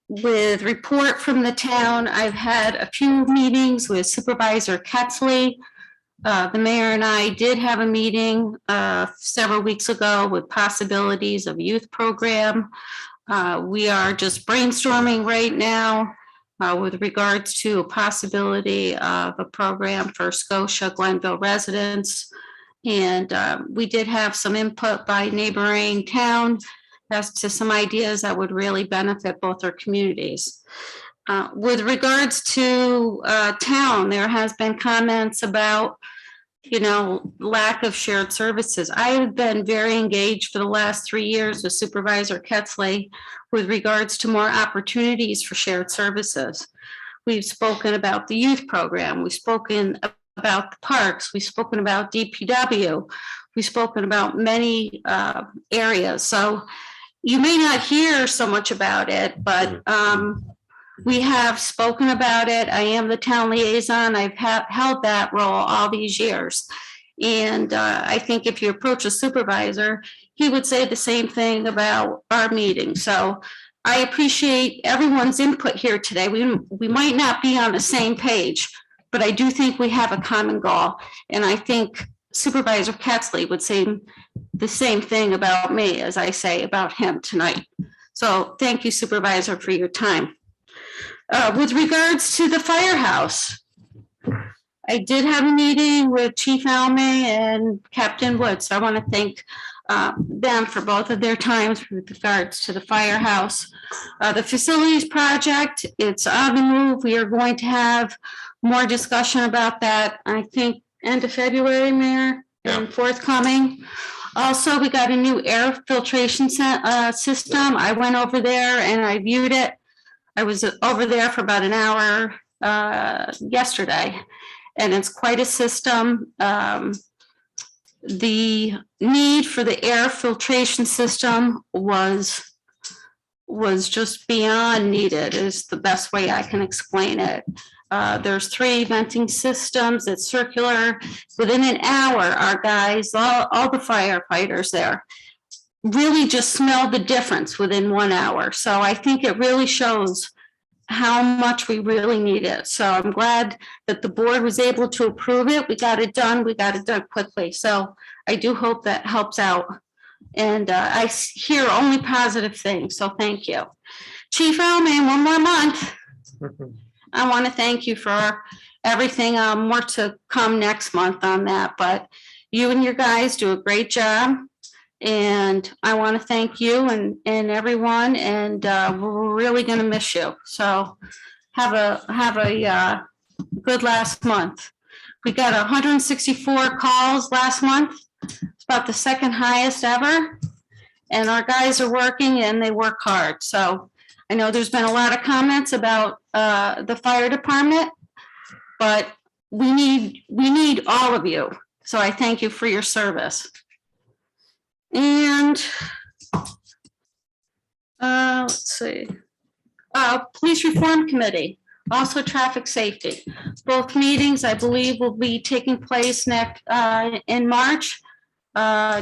With report from the town, I've had a few meetings with Supervisor Ketzley. The mayor and I did have a meeting several weeks ago with possibilities of youth program. We are just brainstorming right now with regards to a possibility of a program for Scotia Glenville residents. And we did have some input by neighboring town as to some ideas that would really benefit both our communities. With regards to town, there has been comments about lack of shared services. I have been very engaged for the last 3 years with Supervisor Ketzley with regards to more opportunities for shared services. We've spoken about the youth program. We've spoken about the parks. We've spoken about DPW. We've spoken about many areas. So you may not hear so much about it, but we have spoken about it. I am the town liaison. I've held that role all these years. And I think if you approach a supervisor, he would say the same thing about our meeting. So I appreciate everyone's input here today. We might not be on the same page, but I do think we have a common goal. And I think Supervisor Ketzley would say the same thing about me as I say about him tonight. So thank you, Supervisor, for your time. With regards to the firehouse, I did have a meeting with Chief Alme and Captain Woods. So I want to thank them for both of their times with regards to the firehouse. The facilities project, it's on the move. We are going to have more discussion about that, I think, end of February, Mayor, and forthcoming. Also, we got a new air filtration system. I went over there and I viewed it. I was over there for about an hour yesterday, and it's quite a system. The need for the air filtration system was just beyond needed, is the best way I can explain it. There's 3 venting systems, it's circular. Within an hour, our guys, all the firefighters there, really just smelled the difference within 1 hour. So I think it really shows how much we really need it. So I'm glad that the board was able to approve it. We got it done quickly. So I do hope that helps out. And I hear only positive things, so thank you. Chief Earlman, one more month. I want to thank you for everything. More to come next month on that, but you and your guys do a great job. And I want to thank you and everyone, and we're really going to miss you. So have a good last month. We got 164 calls last month. It's about the second highest ever. And our guys are working and they work hard. So I know there's been a lot of comments about the fire department, but we need all of you. So I thank you for your service. And let's see, Police Reform Committee, also traffic safety. Both meetings, I believe, will be taking place next in March.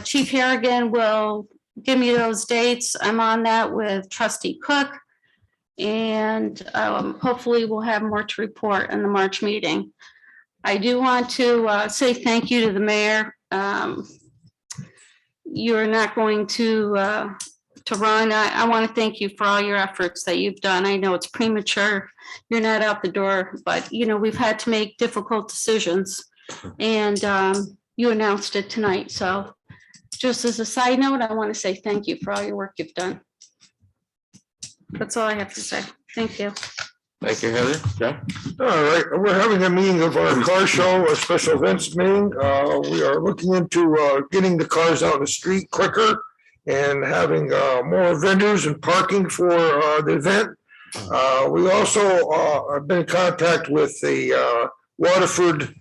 Chief Harrigan will give me those dates. I'm on that with Trustee Cook. And hopefully we'll have more to report in the March meeting. I do want to say thank you to the mayor. You're not going to run. I want to thank you for all your efforts that you've done. I know it's premature. You're not out the door, but you know, we've had to make difficult decisions, and you announced it tonight. So just as a side note, I want to say thank you for all your work you've done. That's all I have to say. Thank you. Thank you, Heather. Yeah. All right, we're having a meeting of our car show, a special events meeting. We are looking into getting the cars out in the street quicker and having more vendors and parking for the event. We also have been in contact with the Waterford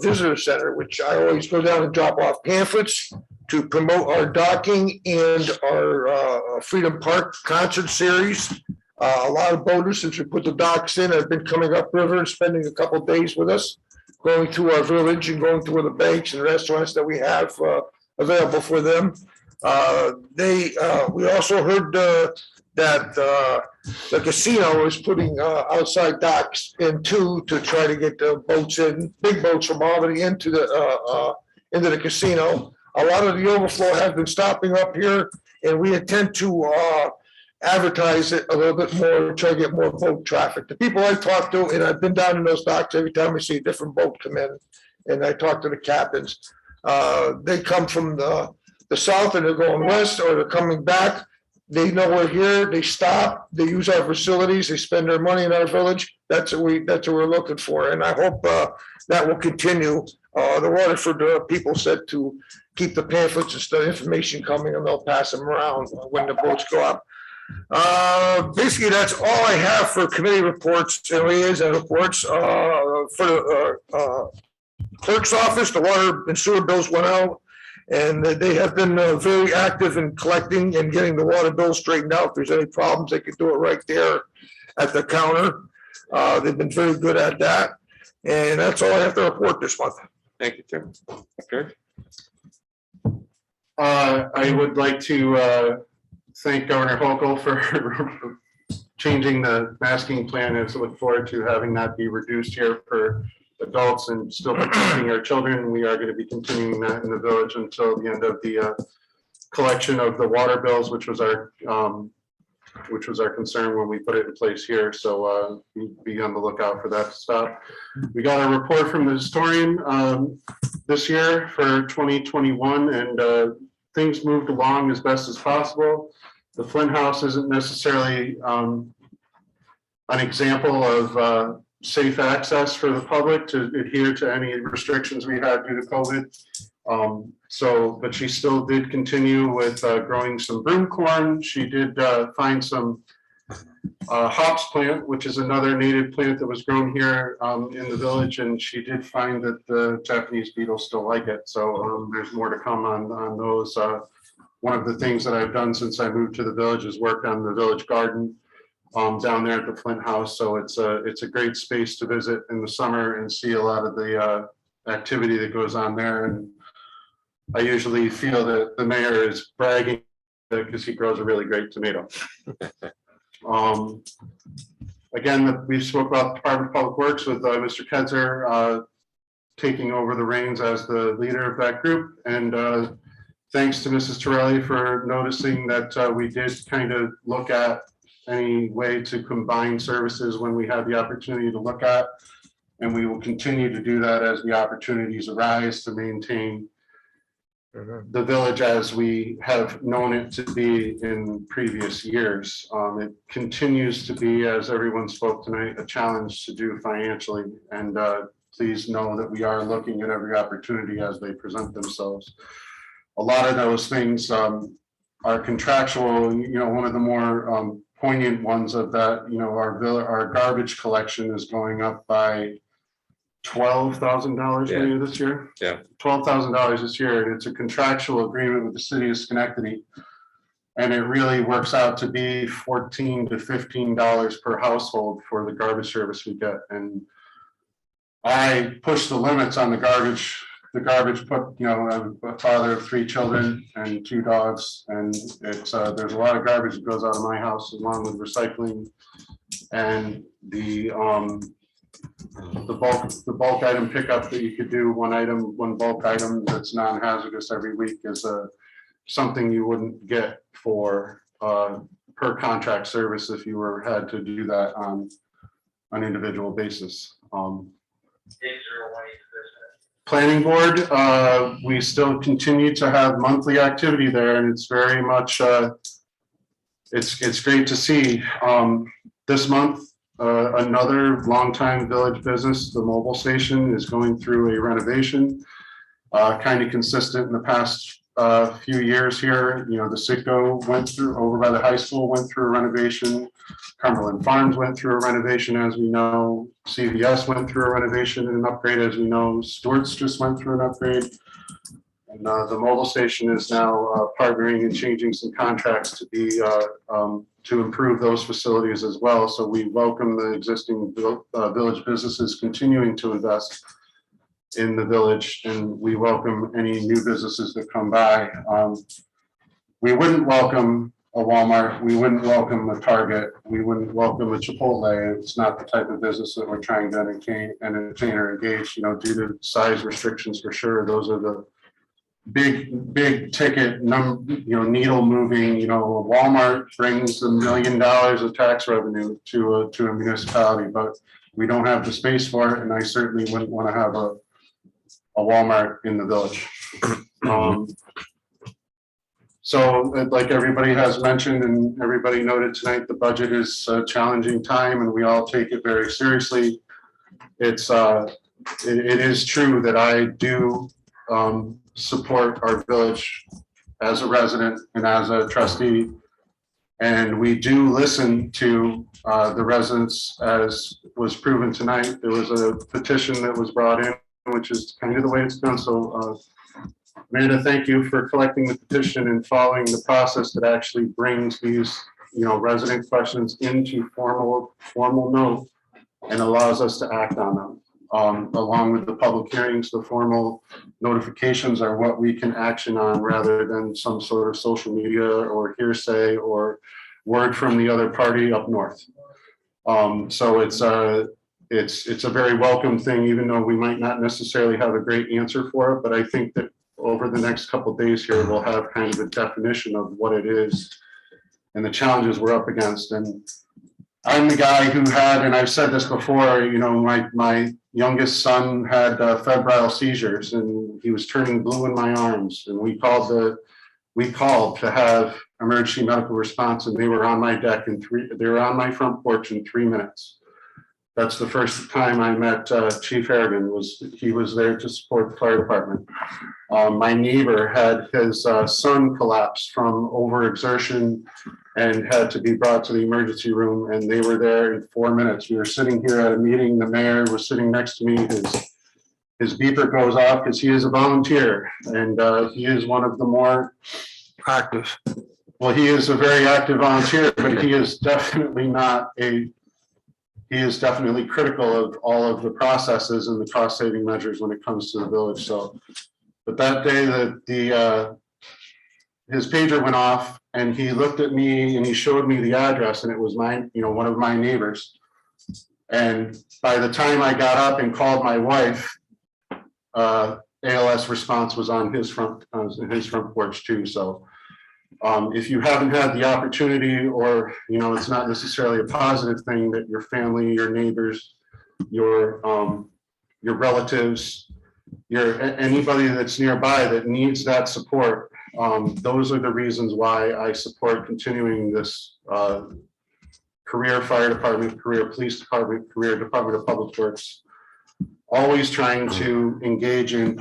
Visitor Center, which I always go down and drop off pamphlets to promote our docking and our Freedom Park concert series. A lot of boaters, since we put the docks in, have been coming upriver and spending a couple of days with us, going through our village and going through the banks and restaurants that we have available for them. We also heard that the casino is putting outside docks in too, to try to get the boats in, big boats from Albany into the casino. A lot of the overflow has been stopping up here, and we intend to advertise it a little bit more, try to get more boat traffic. The people I talk to, and I've been down in those docks every time I see a different boat come in, and I talk to the captains. They come from the south and they're going west, or they're coming back. They know we're here. They stop. They use our facilities. They spend their money in our village. That's what we're looking for, and I hope that will continue. The Waterford people said to keep the pamphlets and stuff, information coming, and they'll pass them around when the boats go up. Basically, that's all I have for committee reports and liaison reports. For the clerk's office, the water and sewer bills went out, and they have been very active in collecting and getting the water bills straightened out. If there's any problems, they can do it right there at the counter. They've been very good at that, and that's all I have to report this month. Thank you, Tim. Okay. I would like to thank Governor Hochul for changing the masking plan, and so look forward to having that be reduced here for adults and still protecting our children. We are going to be continuing that in the village until the end of the collection of the water bills, which was our concern when we put it in place here. So be on the lookout for that to stop. We got a report from the historian this year for 2021, and things moved along as best as possible. The Flint House isn't necessarily an example of safe access for the public to adhere to any restrictions we had due to COVID. But she still did continue with growing some broom corn. She did find some hops plant, which is another native plant that was grown here in the village, and she did find that the Japanese beetles still like it. So there's more to come on those. One of the things that I've done since I moved to the village is work on the village garden down there at the Flint House. So it's a great space to visit in the summer and see a lot of the activity that goes on there. And I usually feel that the mayor is bragging because he grows a really great tomato. Again, we spoke about the Department of Public Works with Mr. Ketzer taking over the reins as the leader of that group. And thanks to Mrs. Torelli for noticing that we did kind of look at any way to combine services when we had the opportunity to look at. And we will continue to do that as the opportunities arise to maintain the village as we have known it to be in previous years. It continues to be, as everyone spoke tonight, a challenge to do financially. And please know that we are looking at every opportunity as they present themselves. A lot of those things are contractual. One of the more poignant ones of that, our garbage collection is going up by $12,000 maybe this year. Yeah. $12,000 this year, and it's a contractual agreement with the city of Schenectady. And it really works out to be $14 to $15 per household for the garbage service we get. And I push the limits on the garbage. The garbage I'm a father of 3 children and 2 dogs, and it's there's a lot of garbage that goes out of my house along with recycling, and the bulk item pickup that you could do, one bulk item that's non-hazardous every week is something you wouldn't get for per contract service if you had to do that on an individual basis. Planning board, we still continue to have monthly activity there, and it's very much it's great to see. This month, another longtime village business, the mobile station, is going through a renovation, kind of consistent in the past few years here. The Citgo went through, over by the high school, went through a renovation. Cumberland Farms went through a renovation, as we know. CVS went through a renovation and an upgrade, as we know. Stewart's just went through an upgrade. And the mobile station is now partnering and changing some contracts to be to improve those facilities as well. So we welcome the existing village businesses continuing to invest in the village, and we welcome any new businesses that come by. We wouldn't welcome a Walmart, we wouldn't welcome a Target, we wouldn't welcome a Chipotle. It's not the type of business that we're trying to entertain or engage, due to size restrictions for sure. Those are the big ticket needle moving. Walmart brings $1 million of tax revenue to a municipality, but we don't have the space for it, and I certainly wouldn't want to have a Walmart in the village. So like everybody has mentioned and everybody noted tonight, the budget is a challenging time, and we all take it very seriously. It is true that I do support our village as a resident and as a trustee, and we do listen to the residents, as was proven tonight. There was a petition that was brought in, which is kind of the way it's done. So Amanda, thank you for collecting the petition and following the process that actually brings these resident questions into formal note and allows us to act on them. Along with the public hearings, the formal notifications are what we can action on, rather than some sort of social media or hearsay or word from the other party up north. So it's a very welcome thing, even though we might not necessarily have a great answer for it. But I think that over the next couple of days here, we'll have kind of a definition of what it is and the challenges we're up against. And I'm the guy who had, and I've said this before, my youngest son had febrile seizures, and he was turning blue in my arms, and we called to have emergency medical response, and they were on my deck they were on my front porch in 3 minutes. That's the first time I met Chief Harrigan. He was there to support the fire department. My neighbor had his son collapse from overexertion and had to be brought to the emergency room, and they were there in 4 minutes. We were sitting here at a meeting. The mayor was sitting next to me. His beeper goes off because he is a volunteer, and he is one of the more Active. well, he is a very active volunteer, but he is definitely he is definitely critical of all of the processes and the cost saving measures when it comes to the village. So, but that day that his pager went off and he looked at me and he showed me the address, and it was one of my neighbors. And by the time I got up and called my wife, ALS response was on his front porch too. So if you haven't had the opportunity, or it's not necessarily a positive thing that your family, your neighbors, your relatives, anybody that's nearby that needs that support, those are the reasons why I support continuing this career fire department, career police department, career Department of Public Works, always trying to engage in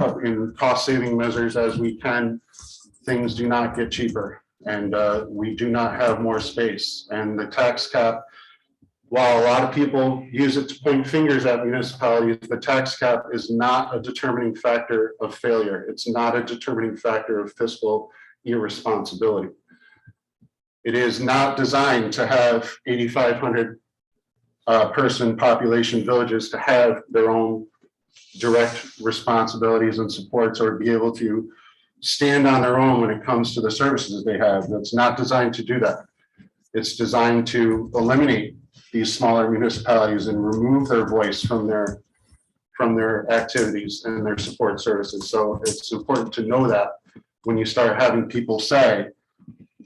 cost saving measures as we can. Things do not get cheaper, and we do not have more space. And the tax cap, while a lot of people use it to point fingers at municipalities, the tax cap is not a determining factor of failure. It's not a determining factor of fiscal irresponsibility. It is not designed to have 8,500 person population villages to have their own direct responsibilities and supports, or be able to stand on their own when it comes to the services they have. That's not designed to do that. It's designed to eliminate these smaller municipalities and remove their voice from their activities and their support services. So it's important to know that when you start having people say,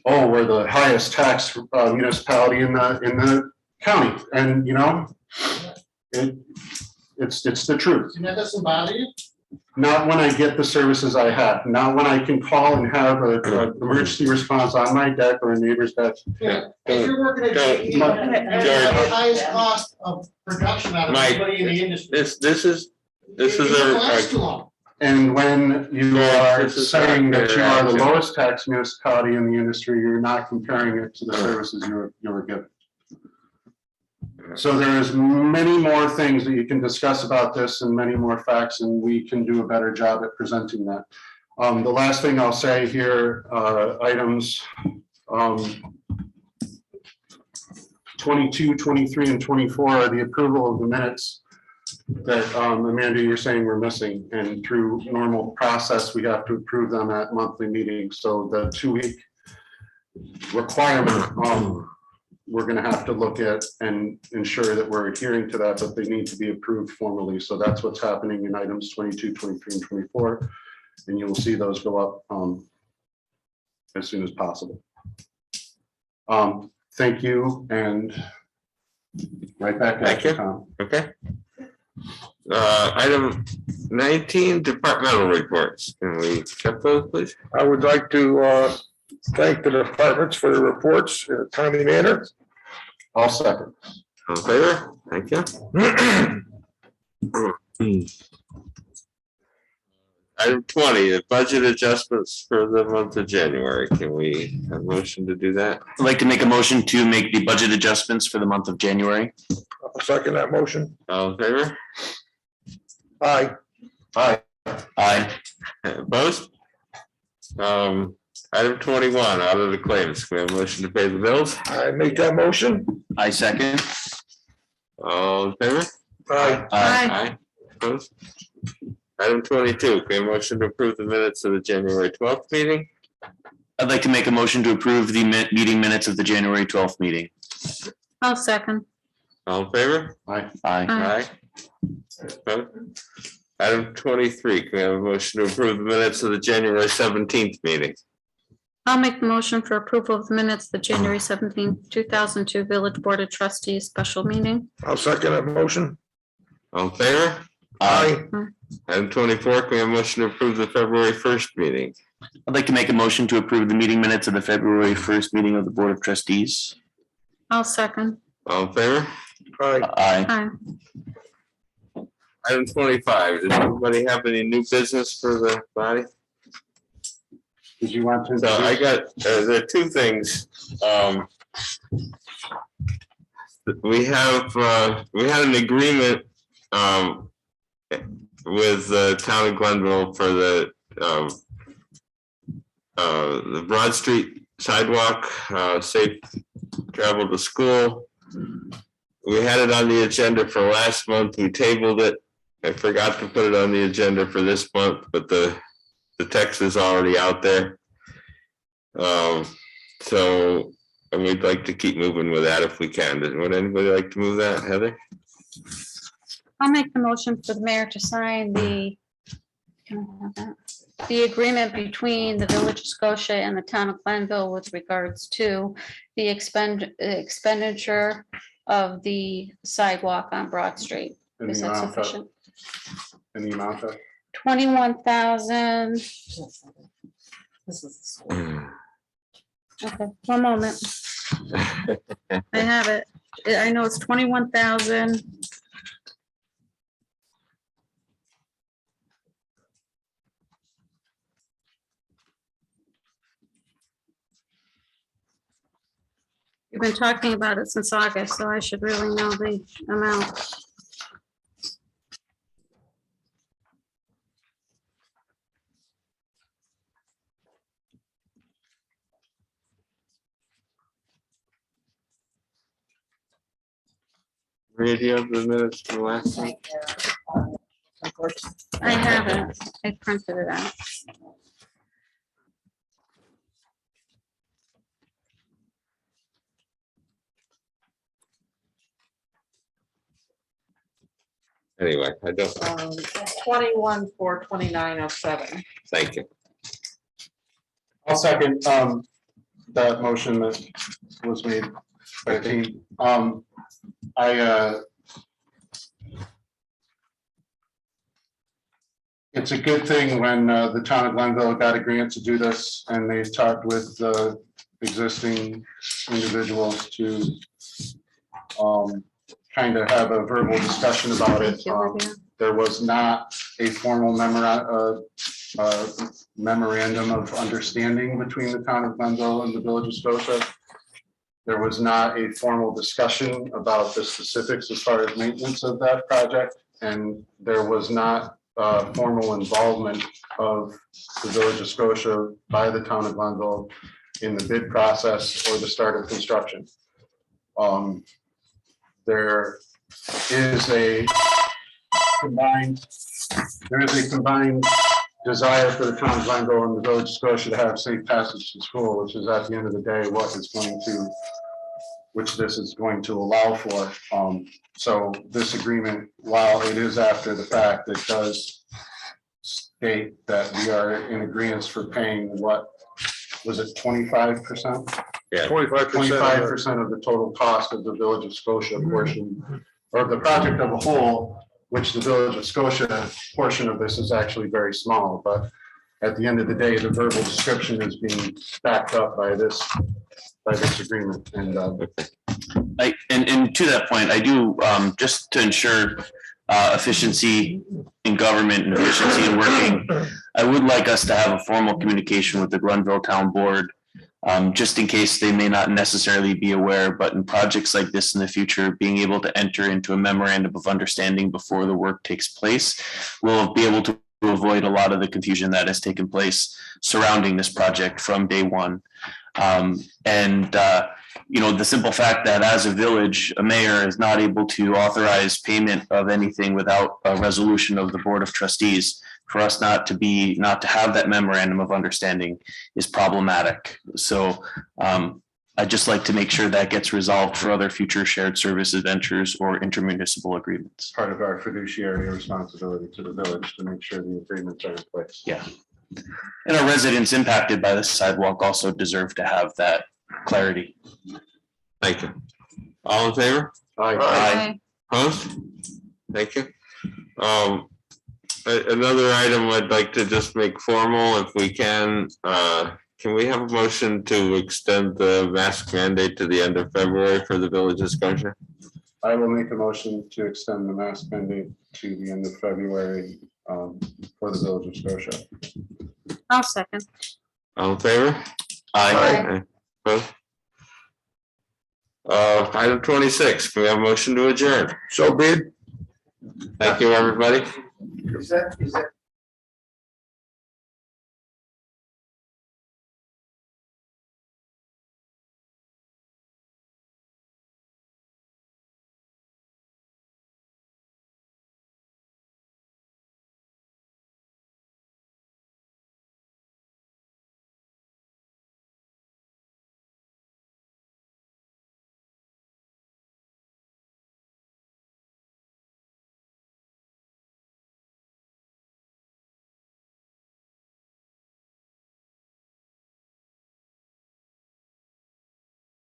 oh, we're the highest tax municipality in the county, and it's the truth. Not when I get the services I have, not when I can call and have an emergency response on my deck or a neighbor's deck. Yeah, if you're working at GE, you have the highest cost of production out of anybody in the industry. This is Too long. And when you are saying that you are the lowest tax municipality in the industry, you're not comparing it to the services you were given. So there is many more things that you can discuss about this, and many more facts, and we can do a better job at presenting that. The last thing I'll say here, items 22, 23, and 24 are the approval of the minutes that Amanda, you're saying we're missing, and through normal process, we have to approve them at monthly meetings. So the 2-week requirement, we're going to have to look at and ensure that we're adhering to that, but they need to be approved formally. So that's what's happening in items 22, 23, and 24. And you will see those go up as soon as possible. Thank you, and right back at you, Tom. Okay. Item 19, departmental reports. Can we accept those, please? I would like to thank the departments for the reports in a timely manner. I'll second. All in favor? Thank you. Item 20, the budget adjustments for the month of January. Can we have a motion to do that? I'd like to make a motion to make the budget adjustments for the month of January. I'll second that motion. All in favor? Aye. Aye. Aye. Opposed? Item 21, out of the claims. Can we have a motion to pay the bills? I make that motion. I second. All in favor? Aye. Aye. Opposed? Item 22, can we have a motion to approve the minutes of the January 12th meeting? I'd like to make a motion to approve the meeting minutes of the January 12th meeting. I'll second. All in favor? Aye. Aye. Aye. Opposed? Item 23, can we have a motion to approve the minutes of the January 17th meeting? I'll make the motion for approval of the minutes, of the January 17th, 2002 Village Board of Trustees special meeting. I'll second that motion. All in favor? Aye. Item 24, can we have a motion to approve the February 1st meeting? I'd like to make a motion to approve the meeting minutes of the February 1st meeting of the Board of Trustees. I'll second. All in favor? Aye. Aye. Item 25, does anybody have any new business for the body? Did you want to? So I got, there are two things. We had an agreement with the town of Glenville for the Broad Street sidewalk, safe travel to school. We had it on the agenda for last month. We tabled it. I forgot to put it on the agenda for this month, but the text is already out there. So and we'd like to keep moving with that if we can. Would anybody like to move that, Heather? I'll make the motion for the mayor to sign the, can I have that? The agreement between the Village of Scotia and the town of Glenville with regards to the expenditure of the sidewalk on Broad Street. In Is the that amount of- sufficient? in the amount of? 21,000. Okay, one moment. I have it. I know it's 21,000. We've been talking about it since August, so I should really know the amount. Maria, do you have the minutes from last week? I have it. I printed it out. Anyway, I don't, 21/4/29/07. thank you. I'll second that motion that was made by the team. It's a good thing when the town of Glenville got a grant to do this and they talked with the existing individuals to kind of have a verbal discussion about it. Thank you, Olivia. There was not a formal memorandum of understanding between the town of Glenville and the Village of Scotia. There was not a formal discussion about the specifics as far as maintenance of that project, and there was not formal involvement of the Village of Scotia by the town of Glenville in the bid process or the start of construction. There is a combined desire for the town of Glenville and the Village of Scotia to have safe passage to school, which is at the end of the day which this is going to allow for. So this agreement, while it is after the fact, it does state that we are in agreement for paying what was it, 25%? Yeah. 25% of the total cost of the Village of Scotia portion, or the project of a whole, which the Village of Scotia portion of this is actually very small, but at the end of the day, the verbal description is being backed up by this agreement. And And to that point, I do, just to ensure efficiency in government and efficiency in working, I would like us to have a formal communication with the Glenville Town Board, just in case they may not necessarily be aware, but in projects like this in the future, being able to enter into a memorandum of understanding before the work takes place, we'll be able to avoid a lot of the confusion that has taken place surrounding this project from day one. The simple fact that as a village, a mayor is not able to authorize payment of anything without a resolution of the Board of Trustees, for us not to have that memorandum of understanding is problematic. So I'd just like to make sure that gets resolved for other future shared services ventures or intermunicipal agreements. part of our fiduciary responsibility to the village to make sure the agreements are in place. Yeah. And our residents impacted by the sidewalk also deserve to have that clarity. Thank you. All in favor? Aye. Opposed? Thank you. Another item I'd like to just make formal, if we can we have a motion to extend the mask mandate to the end of February for the Village of Scotia? I will make a motion to extend the mask mandate to the end of February for the village of Scotia. I'll second. All in favor? Aye. Opposed? Item 26, can we have a motion to adjourn? So bid. Thank you, everybody. Is that